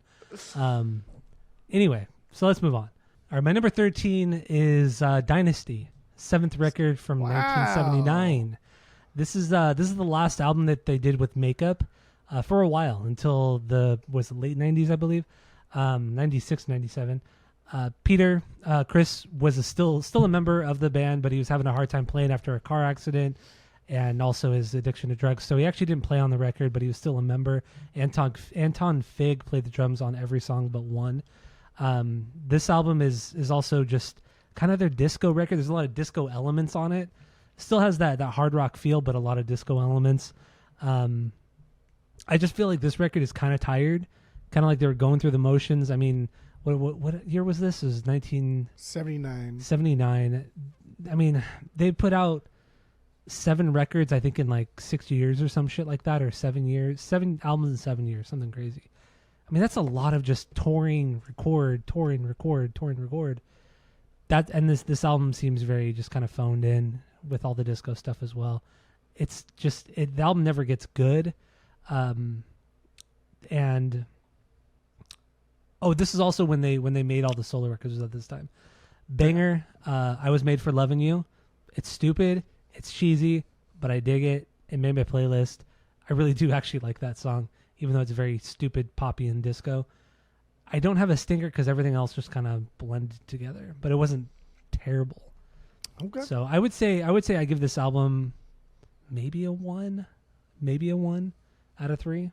Anyway, so let's move on. All right, my number 13 is Dynasty, seventh record from 1979. This is the last album that they did with makeup for a while until the late 90s, I believe, 96, 97. Chris was still a member of the band, but he was having a hard time playing after a car accident and also his addiction to drugs. So he actually didn't play on the record, but he was still a member. Anton Fig played the drums on every song but one. This album is also just kind of their disco record. There's a lot of disco elements on it. Still has that hard rock feel, but a lot of disco elements. I just feel like this record is kind of tired, kind of like they were going through the motions. I mean, what year was this? It was 1979. I mean, they put out 7 records, I think, in like 6 years or some shit like that, or 7 years, 7 albums in 7 years, something crazy. I mean, that's a lot of just touring, record. That, and this album seems very just kind of phoned in with all the disco stuff as well. It's just the album never gets good. And this is also when they made all the solo records at this time. Banger, I Was Made for Loving You. It's stupid, it's cheesy, but I dig it. It made my playlist. I really do actually like that song, even though it's very stupid, poppy, and disco. I don't have a stinker because everything else just kind of blended together, but it wasn't terrible. Okay. So I would say I give this album maybe a 1 out of 3.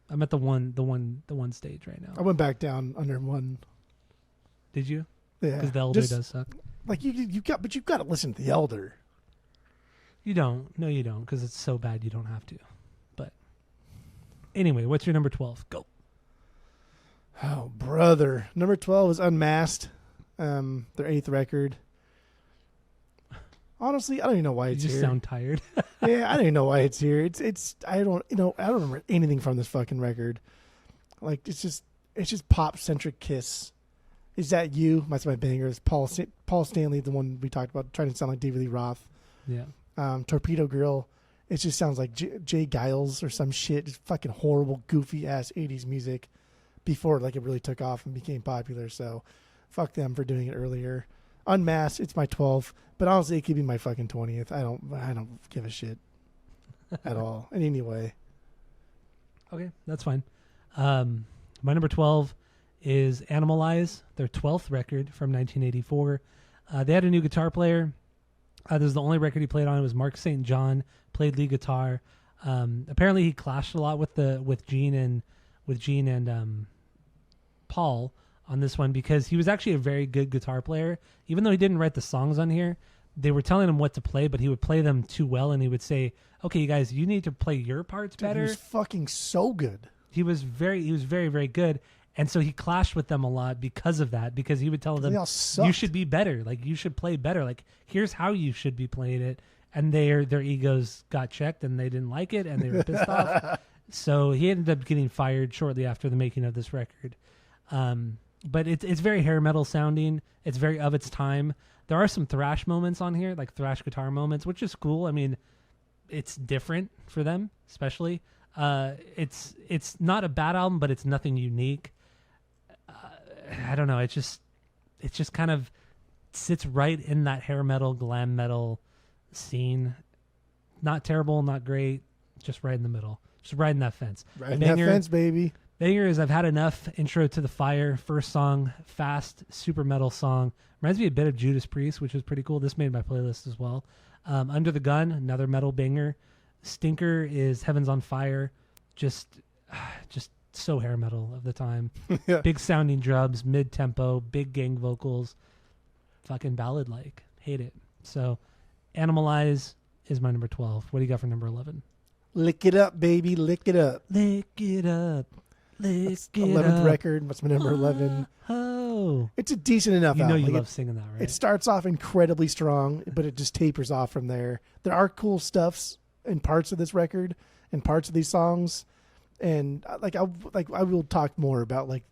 I'm at the one stage right now. I went back down under 1. Did you? Yeah. Because the Elder does suck. Like you've got to listen to the Elder. You don't. No, you don't, because it's so bad you don't have to. But anyway, what's your number 12? Go. Oh, brother. Number 12 is Unmasked. Their 8th record. Honestly, I don't even know why it's you just here. Sound tired. Yeah, I don't even know why it's here. I don't remember anything from this fucking record. Like it's just pop centric Kiss. Is That You? That's my banger. It's Paul Stanley, the one we talked about, trying to sound like David Lee Roth. Yeah. Torpedo Girl. It just sounds like Jay Giles or some shit. Just fucking horrible, goofy ass 80s music before like it really took off and became popular. So fuck them for doing it earlier. Unmasked, it's my 12th, but honestly, it could be my fucking 20th. I don't give a shit at all. And anyway, okay, that's fine. My number 12 is Animalize, their 12th record from 1984. They had a new guitar player. This is the only record he played on. It was Mark St. John, played lead guitar. Apparently, he clashed a lot with Gene and Paul on this one, because he was actually a very good guitar player. Even though he didn't write the songs on here, they were telling him what to play, but he would play them too well, and he would say, okay, you guys, you need to play your parts better. He was fucking so good. He was very, very good. And so he clashed with them a lot because of that, because he would tell them, you should be better. Like, you should play better. Like, here's how you should be playing it. And their egos got checked, and they didn't like it, and they were pissed off. So he ended up getting fired shortly after the making of this record. But it's very hair metal sounding. It's very of its time. There are some thrash moments on here, like thrash guitar moments, which is cool. I mean, it's different for them, especially. It's not a bad album, but it's nothing unique. I don't know. It just kind of sits right in that hair metal, glam metal scene. Not terrible, not great, just right in the middle. Just riding that fence. Riding that fence, baby. Banger is I've Had Enough, Intro to the Fire, first song, fast, super metal song. Reminds me a bit of Judas Priest, which was pretty cool. This made my playlist as well. Under the Gun, another metal banger. Stinker is Heaven's on Fire, just so hair metal of the time. Yeah. Big sounding drums, mid-tempo, big gang vocals, fucking ballad-like. Hate it. So Animalize is my number 12. What do you got for number 11? Lick It Up, baby. Lick It Up. Lick it up. That's 11th record. What's my number 11? Oh. It's a decent enough album. You love singing that, right? It starts off incredibly strong, but it just tapers off from there. There are cool stuffs in parts of this record and parts of these songs. And I will talk more about like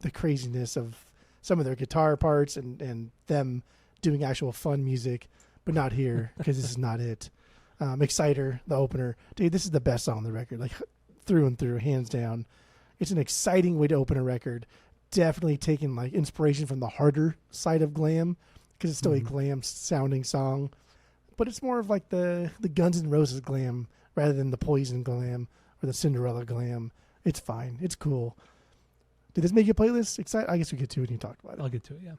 the craziness of some of their guitar parts and them doing actual fun music, but not here because this is not it. Exciter, the opener. Dude, this is the best song on the record. Like through and through, hands down. It's an exciting way to open a record. Definitely taking like inspiration from the harder side of glam, because it's still a glam sounding song. but it's more of like the Guns N' Roses glam rather than the Poison glam or the Cinderella glam. It's fine. It's cool. Did this make your playlist excited? I guess we get to it when you talked about it. I'll get to it. Yeah.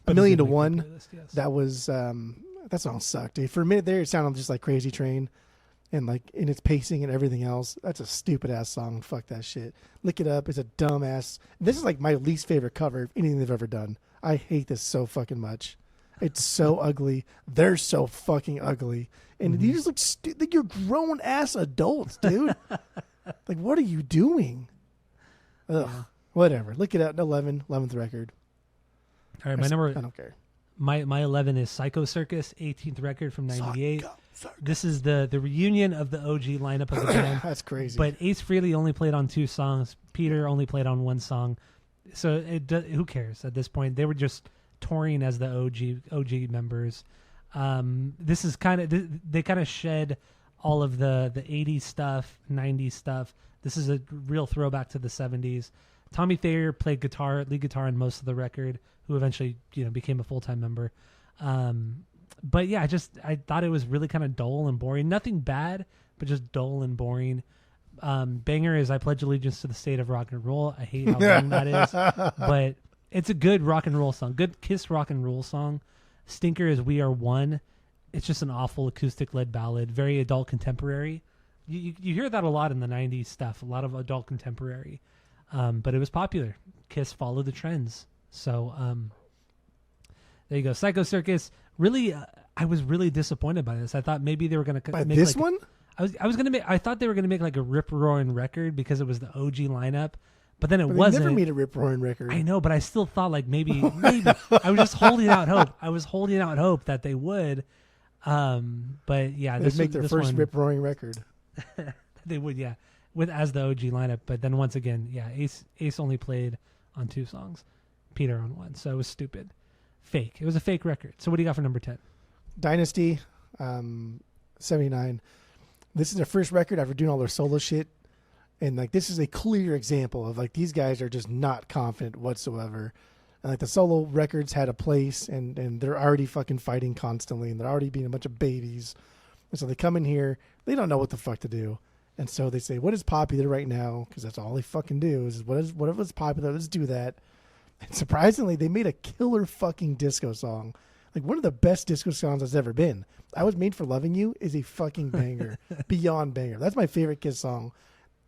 A Million to One. Playlist, yes. That was that song sucked, dude. For a minute there, it sounded just like Crazy Train, and like in its pacing and everything else. That's a stupid ass song. Fuck that shit. Lick It Up is a dumb ass. This is like my least favorite cover of anything they've ever done. I hate this so fucking much. It's so ugly. They're so fucking ugly, and you just look like you're grown ass adults, dude. Like, what are you doing? Ugh. Yeah. Whatever. Lick It Up. 11th record. All right, my number. I don't care. My 11 is Psycho Circus, 18th record from '98. This is the reunion of the OG lineup of the band. That's crazy. But Ace Frehley only played on 2 songs. Peter only played on 1 song. So who cares at this point? They were just touring as the OG members. This is kind of they kind of shed all of the 80s stuff, 90s stuff. This is a real throwback to the 70s. Tommy Thayer played lead guitar in most of the record, who eventually, became a full-time member. But yeah, I thought it was really kind of dull and boring. Nothing bad, but just dull and boring. Banger is I Pledge Allegiance to the State of Rock and Roll. I hate how long that is, but it's a good rock and roll song. Good Kiss rock and roll song. Stinker is We Are One. It's just an awful acoustic-led ballad, very adult contemporary. You hear that a lot in the 90s stuff, a lot of adult contemporary. But it was popular. Kiss followed the trends. So there you go. Psycho Circus. Really, I was really disappointed by this. I thought maybe they were going to make this one. I thought they were going to make like a rip roaring record because it was the OG lineup, but then it but wasn't. They never made a rip roaring record. I know, but I still thought like maybe I was just holding out hope. I was holding out hope that they would. But yeah, they'd make their first rip roaring record. They would, yeah, as the OG lineup. But then once again, yeah, Ace only played on 2 songs, Peter on 1, so it was stupid, fake. It was a fake record. So what do you got for number 10? Dynasty, 79. This is their first record after doing all their solo shit, and like this is a clear example of like these guys are just not confident whatsoever. And like the solo records had a place, and they're already fucking fighting constantly, and they're already being a bunch of babies. And so they come in here, they don't know what the fuck to do. And so they say, what is popular right now? Because that's all they fucking do is whatever's popular, let's do that. And surprisingly, they made a killer fucking disco song. Like one of the best disco songs that's ever been. I Was Made for Loving You is a fucking banger. Beyond banger. That's my favorite Kiss song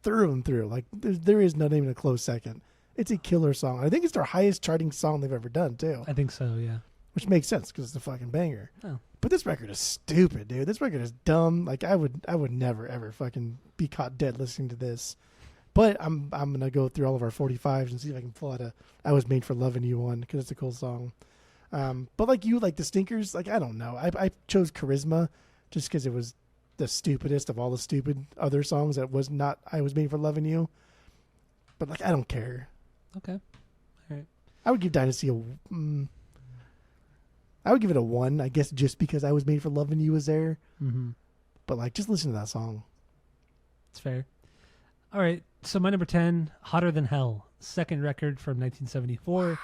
through and through. Like there is not even a close second. It's a killer song. I think it's their highest charting song they've ever done too. I think so, yeah. Which makes sense because it's a fucking banger. Oh. But this record is stupid, dude. This record is dumb. Like I would never ever fucking be caught dead listening to this. But I'm gonna go through all of our 45s and see if I can pull out a "I Was Made for Loving You" one because it's a cool song. But like you, like the Stinkers, like I don't know. I chose Charisma just because it was the stupidest of all the stupid other songs that was not "I Was Made for Loving You." But like I don't care. Okay, all right. I would give Dynasty I would give it a 1, I guess, just because "I Was Made for Loving You" was there. Mm-hmm. But like, just listen to that song. It's fair. All right. So my number 10, Hotter Than Hell, second record from 1974.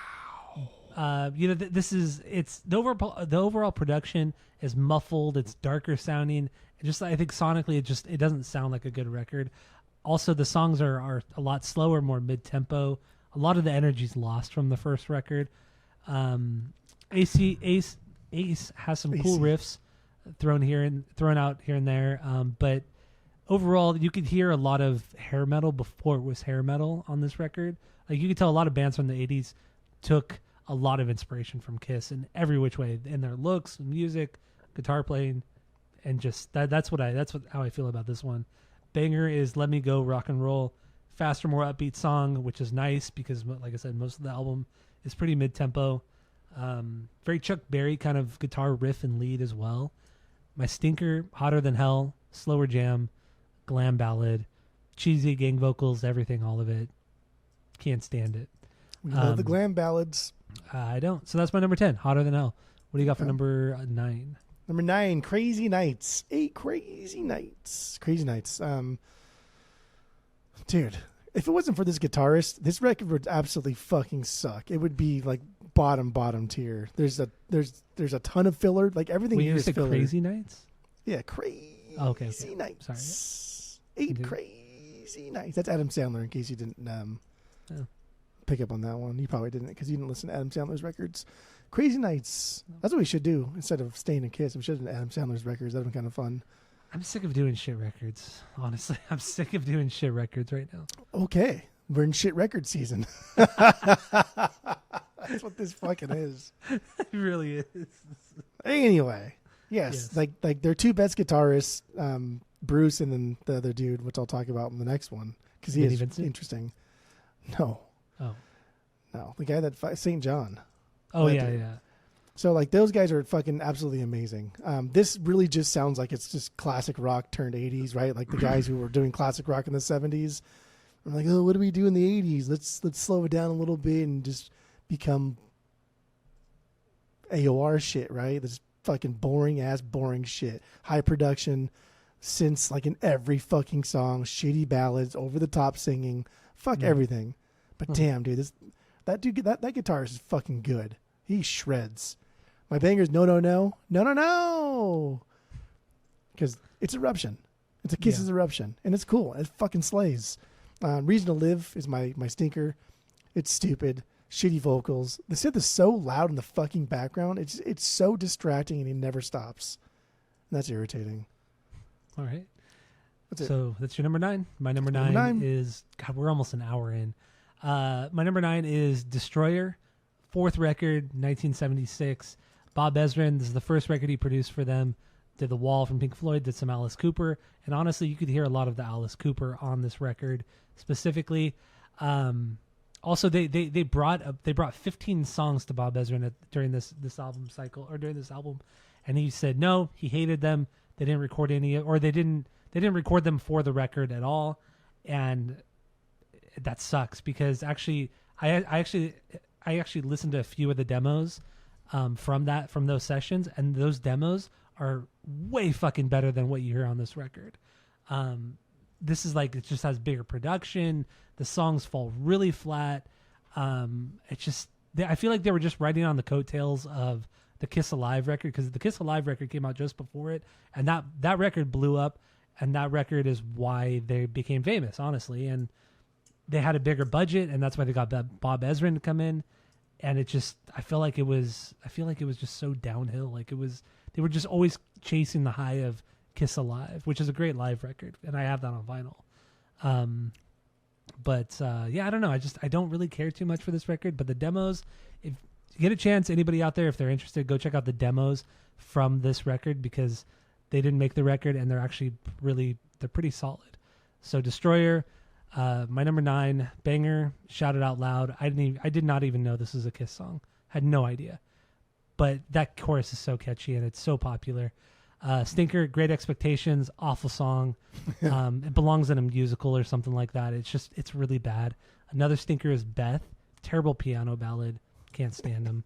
Wow. It's the overall production is muffled. It's darker sounding. I think sonically it doesn't sound like a good record. Also, the songs are a lot slower, more mid tempo. A lot of the energy's lost from the first record. Ace has some cool riffs thrown out here and there. But overall, you could hear a lot of hair metal before it was hair metal on this record. Like you could tell a lot of bands from the 80s took a lot of inspiration from Kiss in every which way, in their looks, music, guitar playing, and just that's how I feel about this one. Banger is Let Me Go Rock and Roll, faster, more upbeat song, which is nice because, like I said, most of the album is pretty mid tempo. Very Chuck Berry kind of guitar riff and lead as well. My Stinker, Hotter Than Hell, slower jam, glam ballad, cheesy gang vocals, everything, all of it. Can't stand it. We love the glam ballads. I don't. So that's my number 10, Hotter Than Hell. What do you got for number 9? Number 9, Crazy Nights. 8 Crazy Nights. Crazy Nights. Dude, if it wasn't for this guitarist, this record would absolutely fucking suck. It would be like bottom tier. There's a ton of filler. Like everything Wait, here you is said filler. Crazy Nights? Yeah, crazy Okay. nights. Sorry. 8 crazy nights. That's Adam Sandler. In case you didn't pick up on that one, you probably didn't because you didn't listen to Adam Sandler's records. Crazy Nights. That's what we should do instead of staying in Kiss. We should have done Adam Sandler's records. That'd be kind of fun. I'm sick of doing shit records. Honestly, I'm sick of doing shit records right now. Okay, we're in shit record season. That's what this fucking is. It really is. Anyway, yes. Like their two best guitarists, Bruce and then the other dude, which I'll talk about in the next one because he is interesting. No. Oh. No, the guy that St. John. Oh yeah. So like those guys are fucking absolutely amazing. This really just sounds like it's just classic rock turned 80s, right? Like the guys who were doing classic rock in the 70s. I'm like, oh, what do we do in the 80s? Let's slow it down a little bit and just become AOR shit, right? This fucking boring shit. High production, synths like in every fucking song, shitty ballads, over the top singing, everything. But damn, dude, that guitarist is fucking good. He shreds. My banger's no. Because it's Eruption. It's a Kiss's Eruption. And it's cool. It fucking slays. Reason to Live is my stinker. It's stupid. Shitty vocals. The synth is so loud in the fucking background. It's so distracting and he never stops. And that's irritating. All right. That's your number 9. My number 9 is, God, we're almost an hour in. My number 9 is Destroyer. 4th record, 1976. Bob Ezrin, this is the first record he produced for them. Did The Wall from Pink Floyd, did some Alice Cooper. And honestly, you could hear a lot of the Alice Cooper on this record specifically. Also, they brought 15 songs to Bob Ezrin during this album cycle, or during this album. And he said no, he hated them. They didn't record any, or they didn't record them for the record at all. And that sucks because actually, I actually listened to a few of the demos from those sessions, and those demos are way fucking better than what you hear on this record. This is like, it just has bigger production. The songs fall really flat. I feel like they were just riding on the coattails of the Kiss Alive record, because the Kiss Alive record came out just before it, and that record blew up, and that record is why they became famous, honestly. And they had a bigger budget, and that's why they got Bob Ezrin to come in. And I feel like it was just so downhill. Like they were just always chasing the high of Kiss Alive, which is a great live record, and I have that on vinyl. But I don't know. I don't really care too much for this record, but the demos, if you get a chance, anybody out there, if they're interested, go check out the demos from this record, because they didn't make the record, and they're actually they're pretty solid. So Destroyer, my number 9, banger, shout it out loud. I did not even know this was a Kiss song. Had no idea. But that chorus is so catchy and it's so popular. Stinker, Great Expectations, awful song. It belongs in a musical or something like that. It's really bad. Another stinker is Beth. Terrible piano ballad. Can't stand them.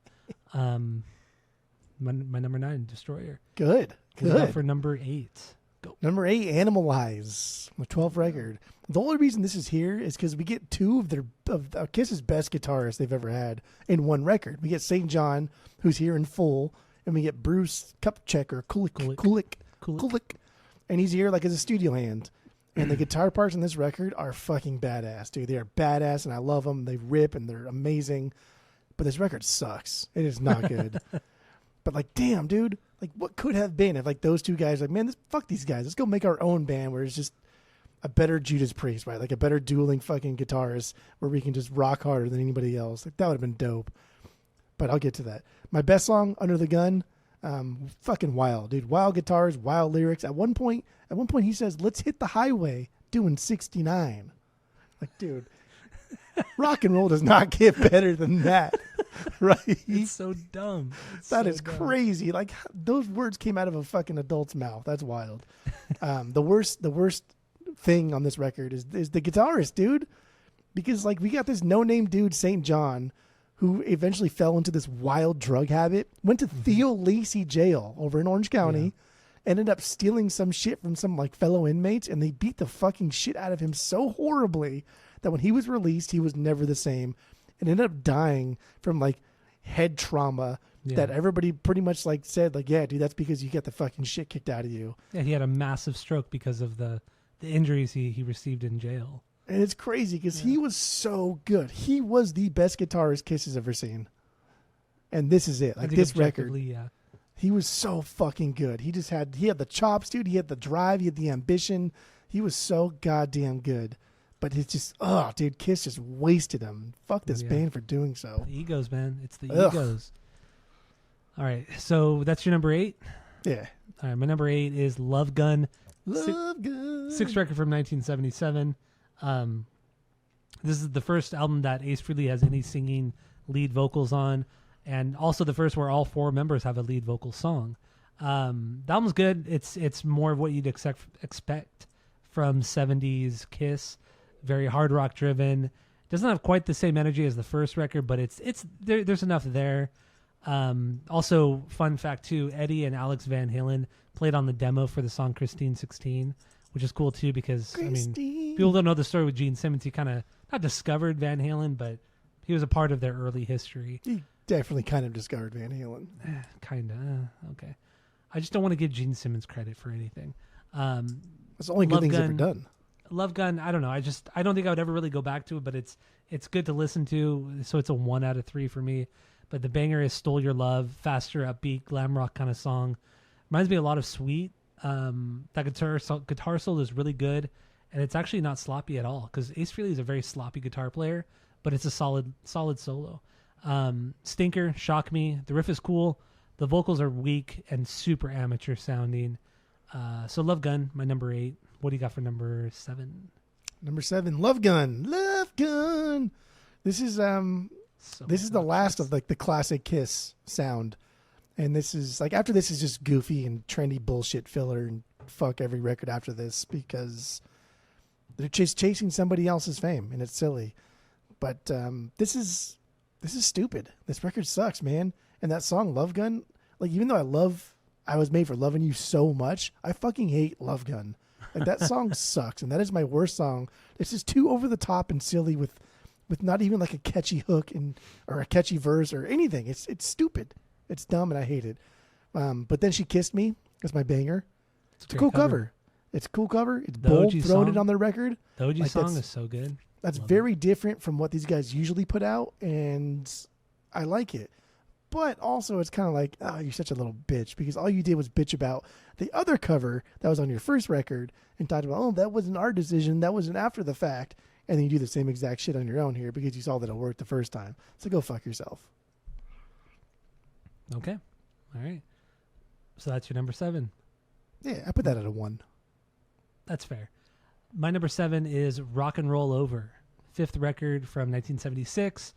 My number 9, Destroyer. Good. For number 8. Go. Number 8, Animalize, my 12th record. The only reason this is here is because we get 2 of Kiss's best guitarists they've ever had in one record. We get St. John, who's here in full, and we get Bruce Kulick, and he's here like as a studio hand. And the guitar parts on this record are fucking badass, dude. They are badass, and I love them. They rip, and they're amazing. But this record sucks. It is not good. But like, damn, dude. Like, what could have been if like those two guys like, man, fuck these guys. Let's go make our own band where it's just a better Judas Priest, right? Like a better dueling fucking guitarist where we can just rock harder than anybody else. Like that would have been dope. But I'll get to that. My best song, Under the Gun, fucking wild, dude. Wild guitars, wild lyrics. At one point he says, "Let's hit the highway doing 69." Like, dude, rock and roll does not get better than that. Right? It's so dumb. That is crazy. Like, those words came out of a fucking adult's mouth. That's wild. The worst thing on this record is the guitarist, dude. Because like we got this no-name dude, St. John, who eventually fell into this wild drug habit, went to Theo Lacey jail over in Orange County, ended up stealing some shit from some like fellow inmates, and they beat the fucking shit out of him so horribly that when he was released, he was never the same, and ended up dying from like head trauma that everybody pretty much like said like, yeah, dude, that's because you get the fucking shit kicked out of you. Yeah, he had a massive stroke because of the injuries he received in jail. And it's crazy because he was so good. He was the best guitarist Kiss has ever seen. And this is it. Like this record. Yeah. He was so fucking good. He had the chops, dude. He had the drive. He had the ambition. He was so goddamn good. But it's just, dude, Kiss just wasted him. Fuck this band for doing so. The egos, man. It's the egos. All right. So that's your number 8? Yeah. All right. My number 8 is Love Gun. Love Gun. 6th record from 1977. This is the first album that Ace Frehley has any singing lead vocals on, and also the first where all 4 members have a lead vocal song. The album's good. It's more of what you'd expect from 70s Kiss. Very hard rock driven. Doesn't have quite the same energy as the first record, but it's there's enough there. Also, fun fact too, Eddie and Alex Van Halen played on the demo for the song Christine 16, which is cool too because I mean, people don't know the story with Gene Simmons. He kind of not discovered Van Halen, but he was a part of their early history. He definitely kind of discovered Van Halen. Kind of. Okay. I just don't want to give Gene Simmons credit for anything. That's the only good thing he's ever done. Love Gun, I don't know. I don't think I would ever really go back to it, but it's good to listen to. So it's a 1 out of 3 for me. But the banger is Stole Your Love, faster, upbeat, glam rock kind of song. Reminds me a lot of Sweet. That guitar solo is really good, and it's actually not sloppy at all because Ace Frehley is a very sloppy guitar player, but it's a solid solo. Stinker, Shock Me. The riff is cool. The vocals are weak and super amateur sounding. So Love Gun, my number 8. What do you got for number 7? Number 7, Love Gun. Love Gun. This is the last of like the classic Kiss sound. And this is like, after this is just goofy and trendy bullshit filler, and fuck every record after this because they're just chasing somebody else's fame and it's silly. But this is stupid. This record sucks, man. And that song Love Gun, like, even though I Was Made for Loving You so much, I fucking hate Love Gun. Like, that song sucks, and that is my worst song. It's just too over the top and silly with not even like a catchy hook or a catchy verse or anything. It's stupid. It's dumb, and I hate it. But Then She Kissed Me is my banger. It's a cool cover. It's a cool cover. It's bold, throwing it on their record. The OG song is so good. That's very different from what these guys usually put out, and I like it. But also, it's kind of like, oh, you're such a little bitch, because all you did was bitch about the other cover that was on your first record and talked about, oh, that wasn't our decision, that wasn't after the fact. And then you do the same exact shit on your own here because you saw that it worked the first time. So go fuck yourself. Okay. All right. So that's your number 7. Yeah, I put that at a 1. That's fair. My number 7 is Rock and Roll Over, 5th record from 1976.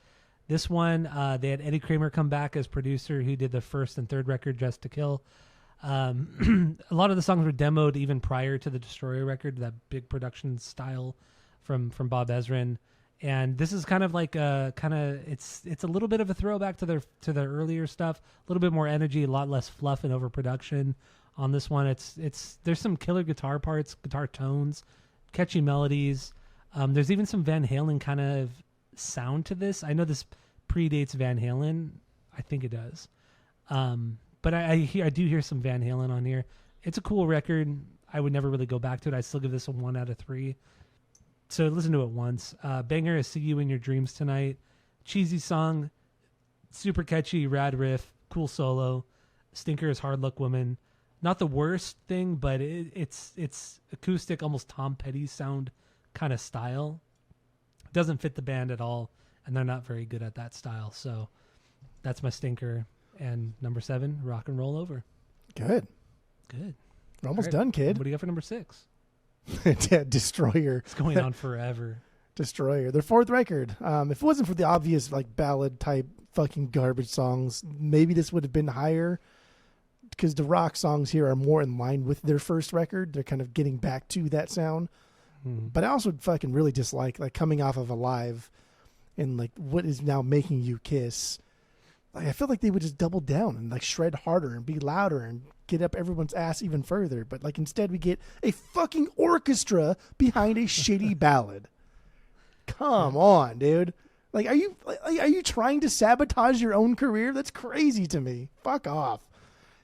This one, they had Eddie Kramer come back as producer, who did the first and third record, Dressed to Kill. A lot of the songs were demoed even prior to the Destroyer record, that big production style from Bob Ezrin. And this is kind of like it's a little bit of a throwback to their earlier stuff, a little bit more energy, a lot less fluff and overproduction on this one. There's some killer guitar parts, guitar tones, catchy melodies. There's even some Van Halen kind of sound to this. I know this predates Van Halen. I think it does. But I do hear some Van Halen on here. It's a cool record. I would never really go back to it. I still give this a 1 out of 3. So listen to it once. Banger is See You in Your Dreams Tonight. Cheesy song, super catchy, rad riff, cool solo. Stinker is Hard Luck Woman. Not the worst thing, but it's acoustic, almost Tom Petty sound kind of style. Doesn't fit the band at all, and they're not very good at that style. So that's my Stinker. And number 7, Rock and Roll Over. Good. We're almost done, kid. What do you got for number 6? Destroyer. It's going on forever. Destroyer. Their 4th record. If it wasn't for the obvious like ballad type fucking garbage songs, maybe this would have been higher, because the rock songs here are more in line with their first record. They're kind of getting back to that sound. But I also fucking really dislike, like, coming off of Alive and like what is now Making You Kiss. Like, I feel like they would just double down and like shred harder and be louder and get up everyone's ass even further. But like, instead we get a fucking orchestra behind a shitty ballad. Come on, dude. Like, are you trying to sabotage your own career? That's crazy to me. Fuck off.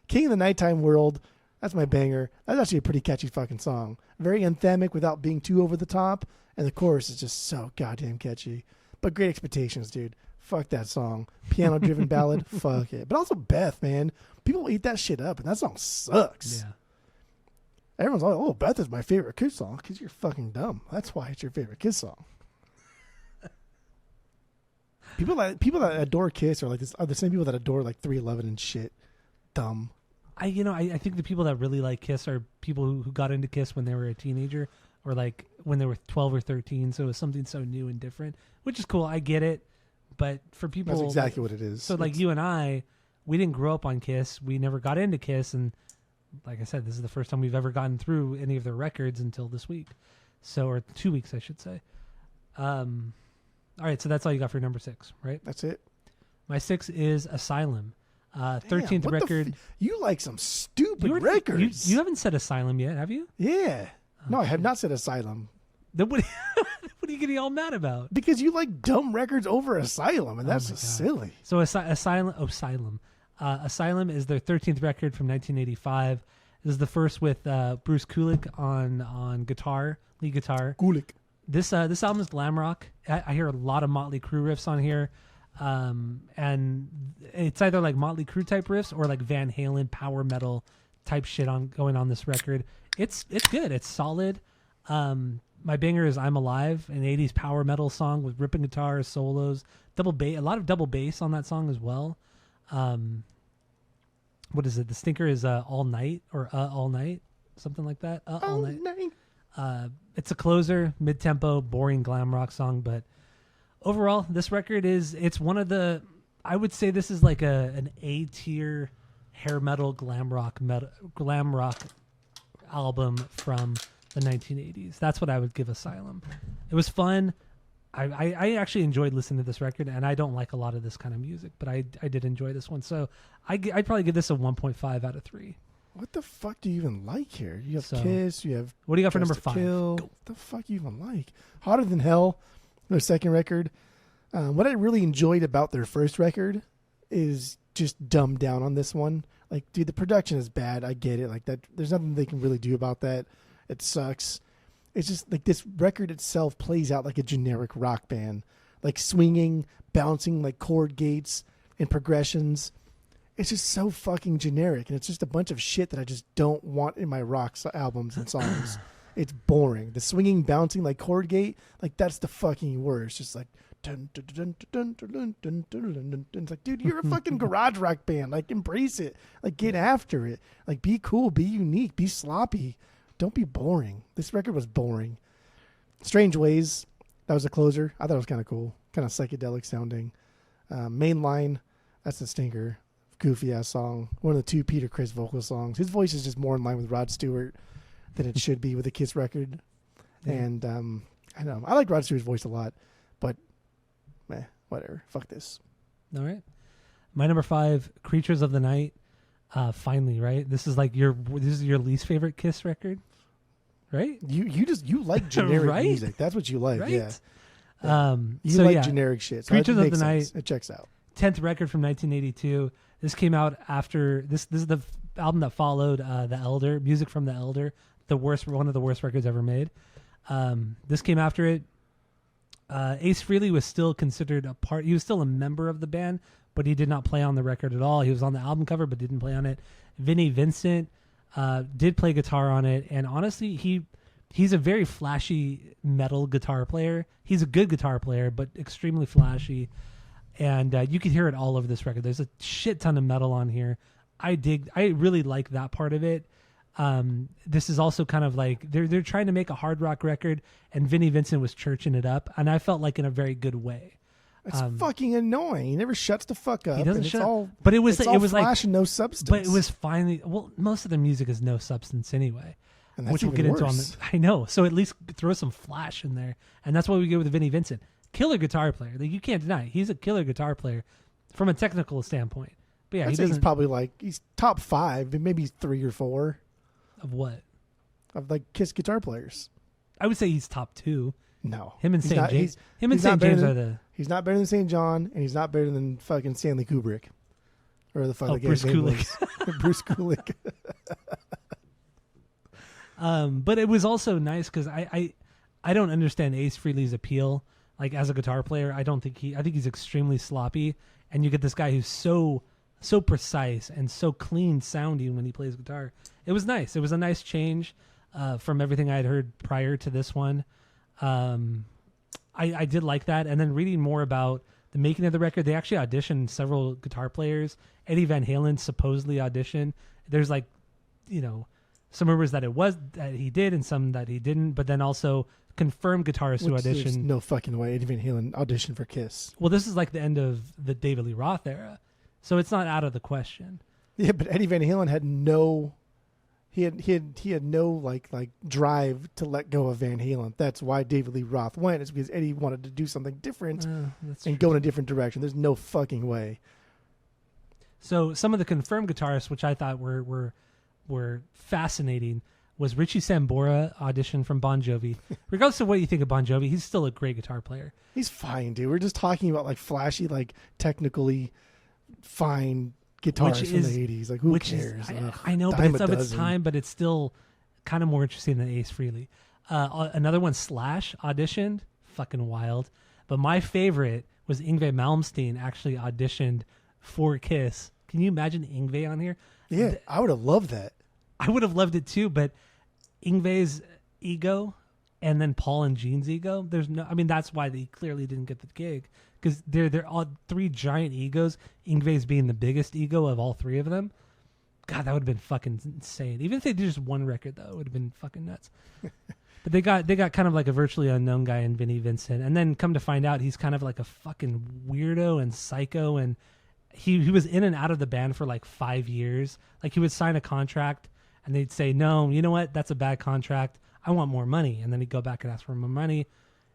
King of the Nighttime World. That's my banger. That's actually a pretty catchy fucking song. Very anthemic without being too over the top. And the chorus is just so goddamn catchy. But Great Expectations, dude. Fuck that song. Piano-driven ballad. Fuck it. But also Beth, man. People eat that shit up, and that song sucks. Yeah. Everyone's like, oh, Beth is my favorite Kiss song because you're fucking dumb. That's why it's your favorite Kiss song. People that adore Kiss are like this are the same people that adore like 311 and shit. Dumb. I think the people that really like Kiss are people who got into Kiss when they were a teenager or like when they were 12 or 13. So it was something so new and different, which is cool. I get it. But for people, that's exactly what it is. So like you and I, we didn't grow up on Kiss. We never got into Kiss. And like I said, this is the first time we've ever gotten through any of their records until this week. So, or 2 weeks, I should say. All right. So that's all you got for number 6, right? That's it. My 6 is Asylum. 13th record. You like some stupid records. You haven't said Asylum yet, have you? Yeah. No, I have not said Asylum. Then what are you getting all mad about? Because you like dumb records over Asylum, and that's just silly. So Asylum is their 13th record from 1985. This is the first with Bruce Kulick on guitar, lead guitar. Kulick. This album is glam rock. I hear a lot of Motley Crue riffs on here. And it's either like Motley Crue type riffs or like Van Halen power metal type shit going on this record. It's good. It's solid. My banger is I'm Alive, an 80s power metal song with ripping guitars, solos, double bass, a lot of double bass on that song as well. What is it? The stinker is All Night or All Night, something like that. All Night. It's a closer, mid-tempo, boring glam rock song, but overall, this record it's one of the, I would say this is like an A-tier hair metal glam rock album from the 1980s. That's what I would give Asylum. It was fun. I actually enjoyed listening to this record, and I don't like a lot of this kind of music, but I did enjoy this one. So I'd probably give this a 1.5 out of 3. What the fuck do you even like here? You have Kiss, you have... What do you got for number 5? What the fuck you even like? Hotter Than Hell, their second record. What I really enjoyed about their first record is just dumbed down on this one. Like, dude, the production is bad. I get it. Like that, there's nothing they can really do about that. It sucks. It's just like this record itself plays out like a generic rock band, like swinging, bouncing like chord gates and progressions. It's just so fucking generic, and it's just a bunch of shit that I just don't want in my rock albums and songs. It's boring. The swinging, bouncing like chord gate, like that's the fucking worst. Just like dun, dun, dun, dun, dun, dun, dun, dun, dun, dun. It's like, dude, you're a fucking garage rock band. Like, embrace it. Like, get after it. Like, be cool, be unique, be sloppy. Don't be boring. This record was boring. Strange Ways, that was a closer. I thought it was kind of cool, kind of psychedelic sounding. Mainline, that's a stinker. Goofy ass song. One of the 2 Peter Criss vocal songs. His voice is just more in line with Rod Stewart than it should be with a Kiss record. Yeah. And I know I like Rod Stewart's voice a lot, but whatever. Fuck this. All right. My number 5, Creatures of the Night. Finally, right? This is your least favorite Kiss record, right? You like generic right? music. That's what you like, right? Yeah. You like generic shit. So Creatures of the Night. It checks out. 10th record from 1982. This came out after this is the album that followed The Elder, Music from The Elder, one of the worst records ever made. This came after it. Ace Frehley was still considered he was still a member of the band, but he did not play on the record at all. He was on the album cover, but didn't play on it. Vinnie Vincent did play guitar on it, and honestly, he's a very flashy metal guitar player. He's a good guitar player, but extremely flashy. And you can hear it all over this record. There's a shit ton of metal on here. I really like that part of it. This is also kind of like they're trying to make a hard rock record, and Vinnie Vincent was churching it up, and I felt like in a very good way. It's fucking annoying. He never shuts the fuck up. He doesn't shut up. But it was flash like and no substance. But it was finally most of the music is no substance anyway. And that's which we'll get into on the, I know. So at least throw some flash in there. And that's what we get with Vinnie Vincent. Killer guitar player. Like, you can't deny it. He's a killer guitar player from a technical standpoint. But yeah, he's probably he's top 5, maybe 3 or 4. Of what? Of Kiss guitar players. I would say he's top 2. No. Him and St. James. Him and St. James are the... He's not better than St. John, and he's not better than fucking Stanley Kubrick. Or the fuck the Bruce guy's name Kulick. was. Bruce Kulick. But it was also nice because I don't understand Ace Frehley's appeal. Like as a guitar player, I think he's extremely sloppy, and you get this guy who's so precise and so clean sounding when he plays guitar. It was nice. It was a nice change from everything I had heard prior to this one. I did like that. And then reading more about the making of the record, they actually auditioned several guitar players. Eddie Van Halen supposedly auditioned. There's like, some rumors that he did and some that he didn't, but then also confirmed guitarists who auditioned. There's no fucking way Eddie Van Halen auditioned for Kiss. Well, this is like the end of the David Lee Roth era, so it's not out of the question. Yeah, but Eddie Van Halen had no, he had no like drive to let go of Van Halen. That's why David Lee Roth went. It's because Eddie wanted to do something different and go in a different direction. There's no fucking way. So some of the confirmed guitarists, which I thought were fascinating, was Richie Sambora auditioned from Bon Jovi. Regardless of what you think of Bon Jovi, he's still a great guitar player. He's fine, dude. We're just talking about like flashy, like technically fine guitars from the 80s. Like who cares? I know, but it's of its time, but it's still kind of more interesting than Ace Frehley. Another one, Slash, auditioned. Fucking wild. But my favorite was Yngwie Malmsteen actually auditioned for Kiss. Can you imagine Yngwie on here? Yeah, I would have loved that. I would have loved it too, but Yngwie's ego and then Paul and Gene's ego, that's why they clearly didn't get the gig, because they're all three giant egos, Yngwie's being the biggest ego of all three of them. God, that would have been fucking insane. Even if they did just one record, though, it would have been fucking nuts. But they got kind of like a virtually unknown guy in Vinnie Vincent, and then come to find out he's kind of like a fucking weirdo and psycho, and he was in and out of the band for like 5 years. Like he would sign a contract and they'd say, no, you know what? That's a bad contract. I want more money. And then he'd go back and ask for more money.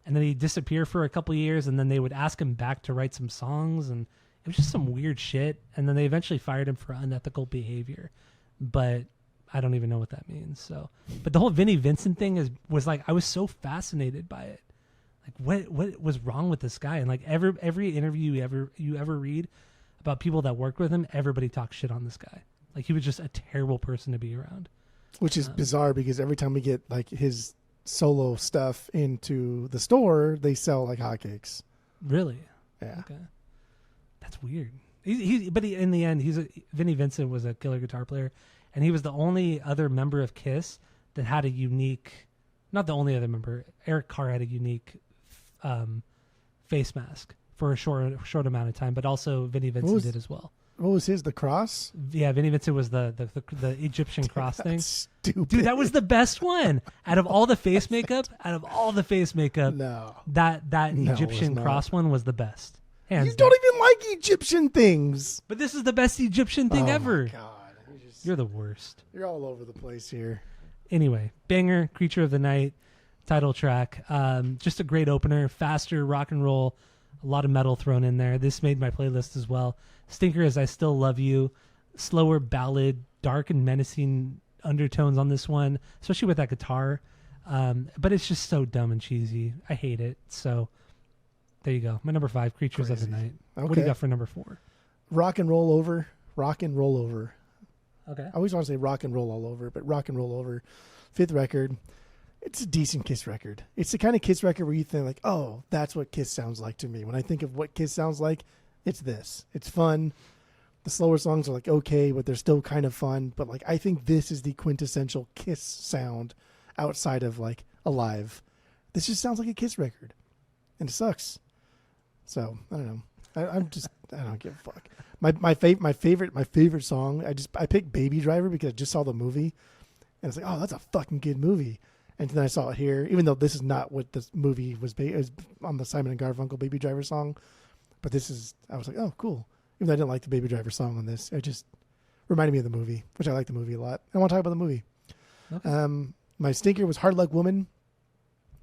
And then he'd disappear for a couple of years. And then they would ask him back to write some songs. And it was just some weird shit. And then they eventually fired him for unethical behavior. But I don't even know what that means. So, but the whole Vinnie Vincent thing was like, I was so fascinated by it. Like what was wrong with this guy? And like every interview you ever read about people that worked with him, everybody talks shit on this guy. Like he was just a terrible person to be around. Which is bizarre because every time we get like his solo stuff into the store, they sell like hotcakes. Really? Yeah. Okay. That's weird. But in the end, Vinnie Vincent was a killer guitar player, and he was the only other member of Kiss that had a unique, not the only other member, Eric Carr had a unique face mask for a short amount of time, but also Vinnie Vincent did as well. What was his? The cross? Yeah, Vinnie Vincent was the Egyptian cross thing. Stupid. Dude, that was the best one. Out of all the face makeup, no, that Egyptian cross one was the best. Hands you don't even like Egyptian things. But this is the best Egyptian thing ever. My God. You're the worst. You're all over the place here. Anyway, banger, Creature of the Night, title track. Just a great opener, faster rock and roll. A lot of metal thrown in there. This made my playlist as well. Stinker is I Still Love You. Slower ballad, dark and menacing undertones on this one, especially with that guitar. But it's just so dumb and cheesy. I hate it. So there you go. My number 5, Creatures of the Night. Okay. What do you got for number 4? Rock and Roll Over. Rock and Roll Over. Okay. I always want to say Rock and Roll All Over, but Rock and Roll Over. 5th record. It's a decent Kiss record. It's the kind of Kiss record where you think like, oh, that's what Kiss sounds like to me. When I think of what Kiss sounds like, it's this. It's fun. The slower songs are like okay, but they're still kind of fun. But like I think this is the quintessential Kiss sound outside of like Alive. This just sounds like a Kiss record. And it sucks. So I don't know. I don't give a fuck. My favorite song, I picked Baby Driver because I just saw the movie. And it's like, oh, that's a fucking good movie. And then I saw it here, even though this is not what this movie was based. It was on the Simon and Garfunkel Baby Driver song. But I was like, oh, cool. Even though I didn't like the Baby Driver song on this, it just reminded me of the movie, which I like the movie a lot. I want to talk about the movie. Okay. My stinker was Hard Luck Woman.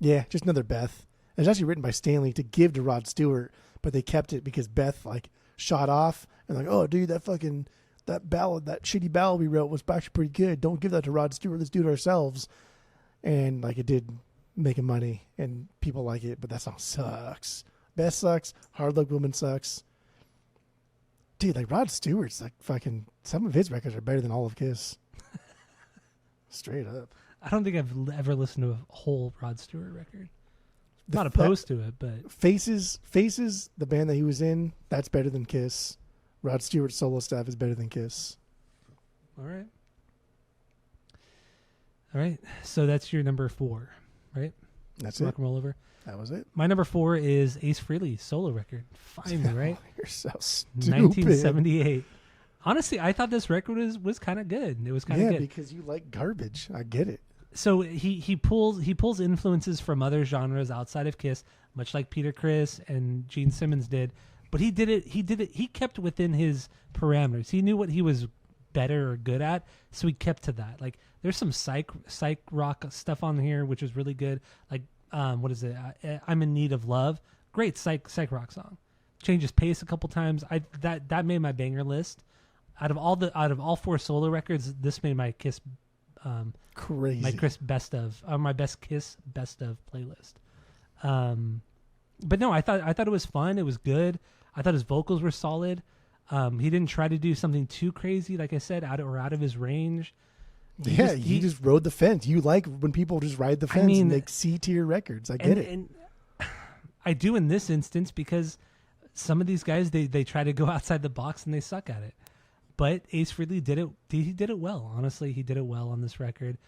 Yeah, just another Beth. It was actually written by Stanley to give to Rod Stewart, but they kept it because Beth like shot off and like, oh, dude, that shitty ballad we wrote was actually pretty good. Don't give that to Rod Stewart. Let's do it ourselves. And like it did make him money and people like it, but that song sucks. Best sucks. Hard Luck Woman sucks. Dude, like Rod Stewart's like fucking. Some of his records are better than all of Kiss. Straight up. I don't think I've ever listened to a whole Rod Stewart record. Not opposed to it, but Faces, the band that he was in, that's better than Kiss. Rod Stewart's solo stuff is better than Kiss. All right. So that's your number 4, right? That's Rock it. and Roll Over. That was it. My number 4 is Ace Frehley's solo record. Finally, right? You're so stupid. 1978. Honestly, I thought this record was kind of good. It was kind of good. Yeah, because you like garbage. I get it. So he pulls influences from other genres outside of Kiss, much like Peter Criss and Gene Simmons did. But he did it. He kept within his parameters. He knew what he was better or good at, so he kept to that. Like there's some psych rock stuff on here, which is really good. Like what is it? I'm in Need of Love. Great psych rock song. Changes pace a couple times. That made my banger list. Out of all 4 solo records, this made my Kiss. Crazy. My Kiss best of, my best Kiss best of playlist. But no, I thought it was fun. It was good. I thought his vocals were solid. He didn't try to do something too crazy, like I said, out of his range. He just rode the fence. You like when people just ride the fence and make C-tier records. I get it. And I do in this instance because some of these guys they try to go outside the box and they suck at it. But Ace Frehley did it. He did it well. Honestly, he did it well on this record.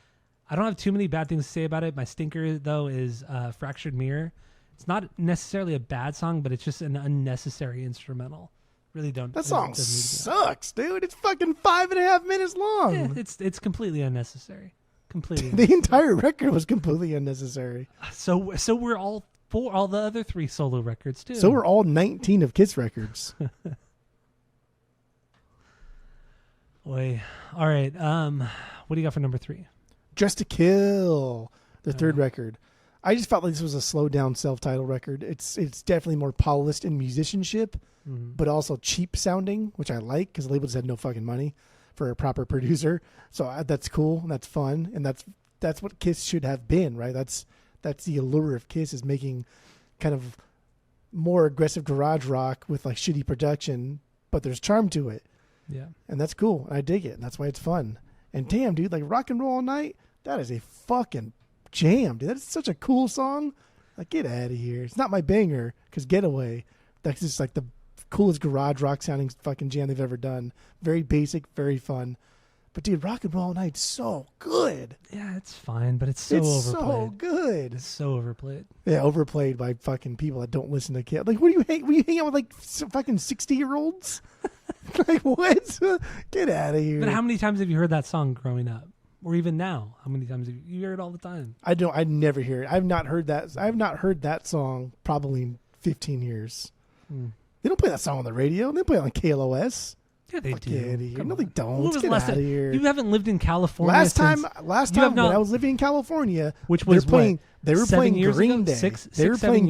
I don't have too many bad things to say about it. My stinker, though, is Fractured Mirror. It's not necessarily a bad song, but it's just an unnecessary instrumental. Really don't. That song sucks, dude. It's fucking 5.5 minutes long. Yeah, it's completely unnecessary. Completely. The entire record was completely unnecessary. So we're all the other 3 solo records too. So we're all 19 of Kiss records. Boy. All right. What do you got for number 3? Just to Kill, the third record. I just felt like this was a slowed down self-titled record. It's definitely more polished in musicianship, but also cheap sounding, which I like because the label just had no fucking money for a proper producer. So that's cool and that's fun, and that's what Kiss should have been, right? That's the allure of Kiss, is making kind of more aggressive garage rock with like shitty production, but there's charm to it. Yeah. And that's cool. And I dig it. And that's why it's fun. And damn, dude, like Rock and Roll All Night, that is a fucking jam, dude. That's such a cool song. Like, get out of here. It's not my banger, because Getaway, that's just like the coolest garage rock sounding fucking jam they've ever done. Very basic, very fun. But dude, Rock and Roll All Night's so good. Yeah, it's fine, but it's overplayed. So good. It's so overplayed. Yeah, overplayed by fucking people that don't listen to Kiss. Like, what do you hang? You hang out with like fucking 60-year-olds? Like, what? Get out of here. But how many times have you heard that song growing up, or even now? How many times have you hear it all the time? I never hear it. I've not heard that song probably in 15 years. They don't play that song on the radio. They play it on KLOS. Yeah, they do. Get out of here. No, they don't. Get out of here. You haven't lived in California. Last time when I was living in California, which was they were playing Green Day. They were playing Green Day, 6, 7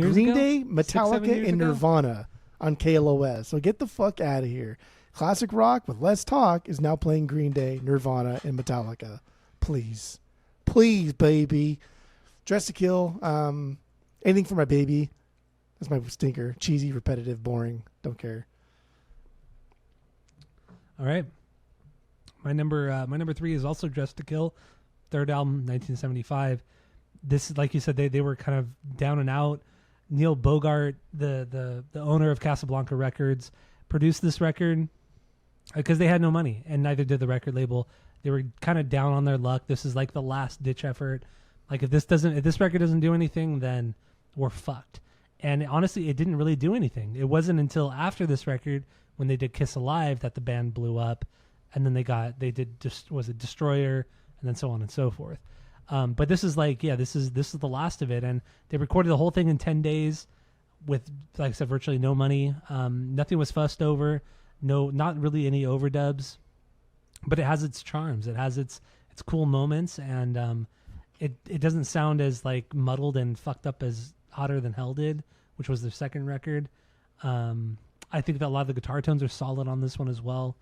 Metallica, and Nirvana on KLOS. So get the fuck out of here. Classic rock with less talk is now playing Green Day, Nirvana, and Metallica. Please, baby. Dress to Kill. Anything for my baby. That's my stinker. Cheesy, repetitive, boring. Don't care. All right. My number 3 is also Dress to Kill, third album, 1975. This, like you said, they were kind of down and out. Neil Bogart, the owner of Casablanca Records, produced this record because they had no money, and neither did the record label. They were kind of down on their luck. This is like the last ditch effort. Like if this record doesn't do anything, then we're fucked. And honestly, it didn't really do anything. It wasn't until after this record, when they did Kiss Alive, that the band blew up, and then they did Destroyer, and then so on and so forth. But this is like, this is the last of it, and they recorded the whole thing in 10 days with, like I said, virtually no money. Nothing was fussed over. Not really any overdubs, but it has its charms. It has its cool moments, and it doesn't sound as like muddled and fucked up as Hotter Than Hell did, which was their second record. I think that a lot of the guitar tones are solid on this one as well.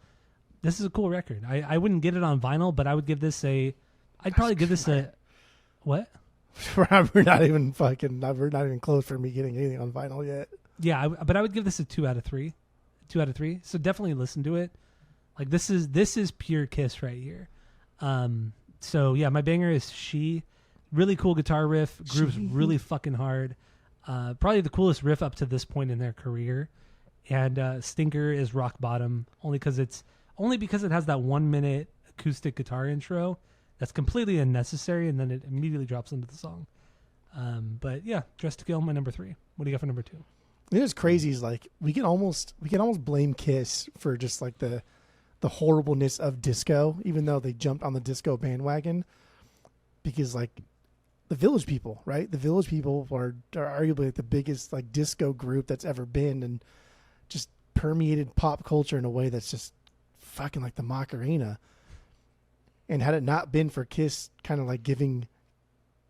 This is a cool record. I wouldn't get it on vinyl, but I would give this I'd probably give this a... What? We're not even close for me getting anything on vinyl yet. Yeah, but I would give this a 2 out of 3. 2 out of 3. So definitely listen to it. Like this is pure Kiss right here. So yeah, my banger is She. Really cool guitar riff. Grooves really fucking hard. Probably the coolest riff up to this point in their career. And Stinker is rock bottom only because it has that 1 minute acoustic guitar intro that's completely unnecessary, and then it immediately drops into the song. But yeah, Dressed to Kill, my number 3. What do you got for number 2? You know what's crazy is like we can almost blame Kiss for just like the horribleness of disco, even though they jumped on the disco bandwagon, because like the Village People, right? The Village People are arguably like the biggest like disco group that's ever been, and just permeated pop culture in a way that's just fucking like the Macarena. And had it not been for Kiss kind of like giving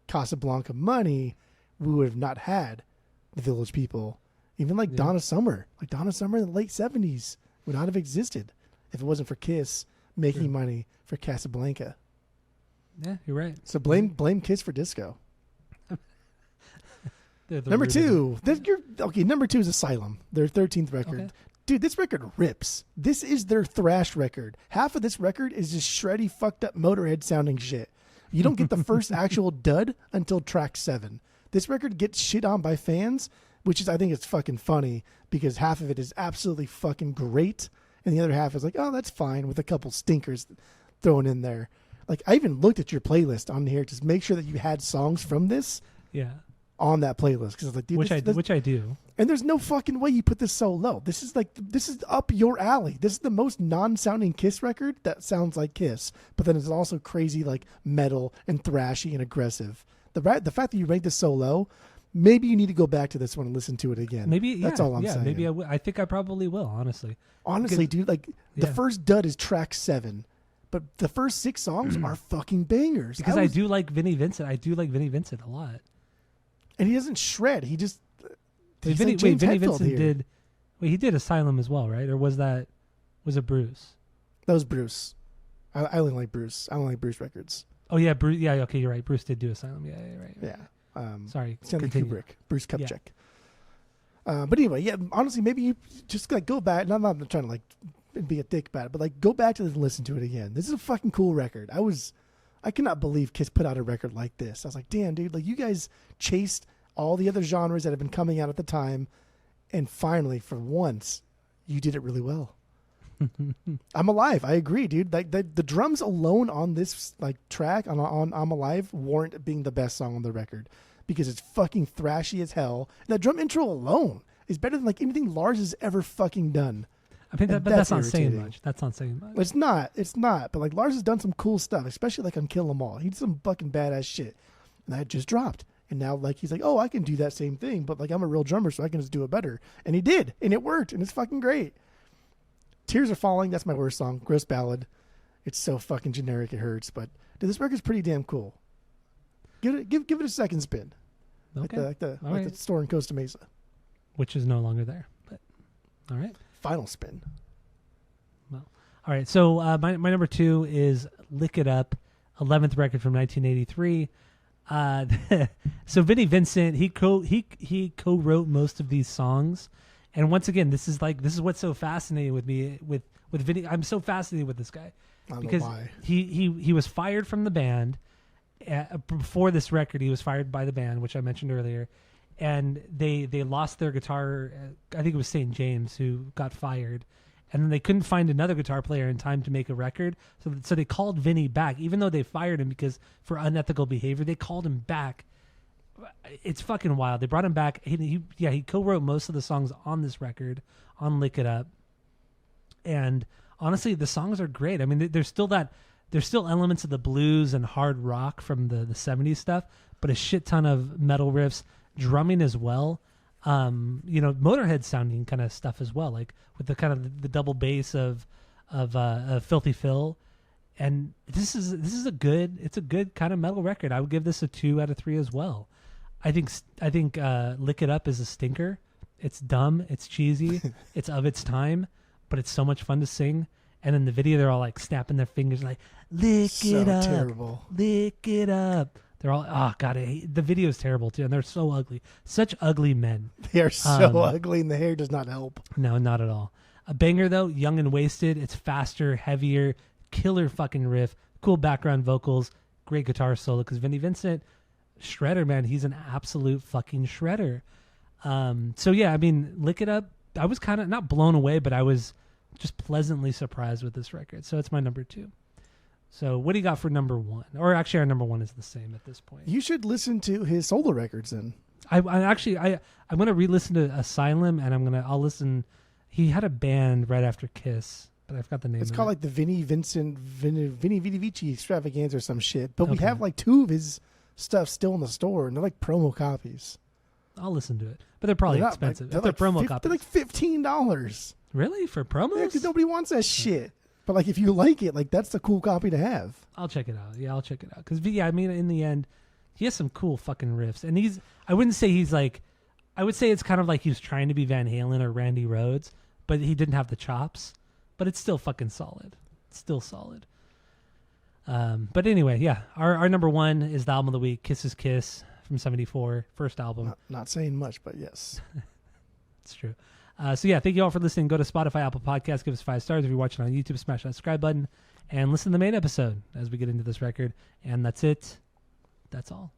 Casablanca money, we would have not had the Village People. Even like Donna Summer. Like Donna Summer in the late 70s would not have existed if it wasn't for Kiss making money for Casablanca. Yeah, you're right. So blame Kiss for disco. Number 2. Number 2 is Asylum, their 13th record. Okay. Dude, this record rips. This is their thrash record. Half of this record is just shreddy, fucked up Motorhead sounding shit. You don't get the first actual dud until track 7. This record gets shit on by fans, which is, I think it's fucking funny because half of it is absolutely fucking great. And the other half is like, oh, that's fine, with a couple stinkers thrown in there. Like, I even looked at your playlist on here to make sure that you had songs from this on that playlist. Because like, dude, which I do. And there's no fucking way you put this so low. This is up your alley. This is the most non-sounding Kiss record that sounds like Kiss. But then it's also crazy, like metal and thrashy and aggressive. The fact that you ranked this so low, maybe you need to go back to this one and listen to it again. Maybe that's all I'm saying. Maybe I think I probably will. Honestly, dude, like the first dud is track 7, but the first 6 songs are fucking bangers. Because I do like Vinnie Vincent. I do like Vinnie Vincent a lot. And he doesn't shred. He just Vinnie Vincent did. Wait, he did Asylum as well, right? Or was it Bruce? That was Bruce. I only like Bruce. I don't like Bruce records. Oh yeah, Bruce. Yeah, okay, you're right. Bruce did do Asylum. Yeah, right. Yeah. Sorry. Stanley Kubrick. Bruce Kupchak. Yeah. But anyway, yeah. Honestly, maybe you just like go back. And I'm not trying to like be a dick about it, but like go back to this and listen to it again. This is a fucking cool record. I cannot believe Kiss put out a record like this. I was like, damn, dude, like you guys chased all the other genres that have been coming out at the time, and finally, for once, you did it really well. I'm Alive. I agree, dude. Like the drums alone on this like track on I'm Alive warrant being the best song on the record because it's fucking thrashy as hell. And that drum intro alone is better than like anything Lars has ever fucking done. I mean, but that's not saying much. That's not saying much. It's not. It's not. But like Lars has done some cool stuff, especially like on Kill 'Em All. He did some fucking badass shit, and that just dropped. And now like he's like, oh, I can do that same thing, but like I'm a real drummer, so I can just do it better. And he did, and it worked, and it's fucking great. Tears Are Falling. That's my worst song. Gross ballad. It's so fucking generic it hurts. But dude, this record's pretty damn cool. Give it a second spin. Okay. Like the store in Costa Mesa, which is no longer there. But all right. Final spin. Well, all right. So my number 2 is Lick It Up, 11th record from 1983. So Vinnie Vincent, he co-wrote most of these songs, and once again, this is what's so fascinating with me with Vinnie. I'm so fascinated with this guy because he was fired from the band before this record. He was fired by the band, which I mentioned earlier, and they lost their guitar. I think it was St. James who got fired. And then they couldn't find another guitar player in time to make a record. So they called Vinny back, even though they fired him because for unethical behavior. They called him back. It's fucking wild. They brought him back. He co-wrote most of the songs on this record, on Lick It Up. And honestly, the songs are great. I mean, there's still elements of the blues and hard rock from the 70s stuff, but a shit ton of metal riffs, drumming as well. Motorhead sounding kind of stuff as well, like with the kind of the double bass of Filthy Phil, and this is a good kind of metal record. I would give this a 2 out of 3 as well. I think Lick It Up is a stinker. It's dumb, it's cheesy, it's of its time, but it's so much fun to sing. And in the video, they're all like snapping their fingers, like lick it up, terrible. Lick it up. They're all, oh god, the video is terrible too, and they're so ugly. Such ugly men. They are so ugly, and the hair does not help. No, not at all. A banger though, Young and Wasted. It's faster, heavier, killer fucking riff, cool background vocals, great guitar solo. Because Vinnie Vincent, shredder man, he's an absolute fucking shredder. So yeah, I mean, Lick It Up. I was kind of not blown away, but I was just pleasantly surprised with this record. So it's my number 2. So what do you got for number 1? Or actually, our number 1 is the same at this point. You should listen to his solo records then. I'm gonna re-listen to Asylum, and I'll listen. He had a band right after Kiss, but I forgot the name. It's of called it. like the Vinnie Vidi Vici extravaganza or some shit. But we Okay. have like 2 of his stuff still in the store, and they're like promo copies. I'll listen to it, but they're probably They're not, expensive. Like, If they're promo They're copies. like $15. Really, for promos? Yeah, because nobody wants that shit. But like, if you like it, like that's the cool copy to have. I'll check it out. Yeah, I'll check it out. Because yeah, I mean, in the end, he has some cool fucking riffs, and I wouldn't say he's like. I would say it's kind of like he was trying to be Van Halen or Randy Rhoads, but he didn't have the chops. But it's still fucking solid. It's still solid. But anyway, yeah, our number 1 is the album of the week, Kiss Kiss from '74, first album. Not saying much, but yes. It's true. So yeah, thank you all for listening. Go to Spotify, Apple Podcasts, give us 5 stars. If you're watching on YouTube, smash that subscribe button and listen to the main episode as we get into this record. And that's it. That's all.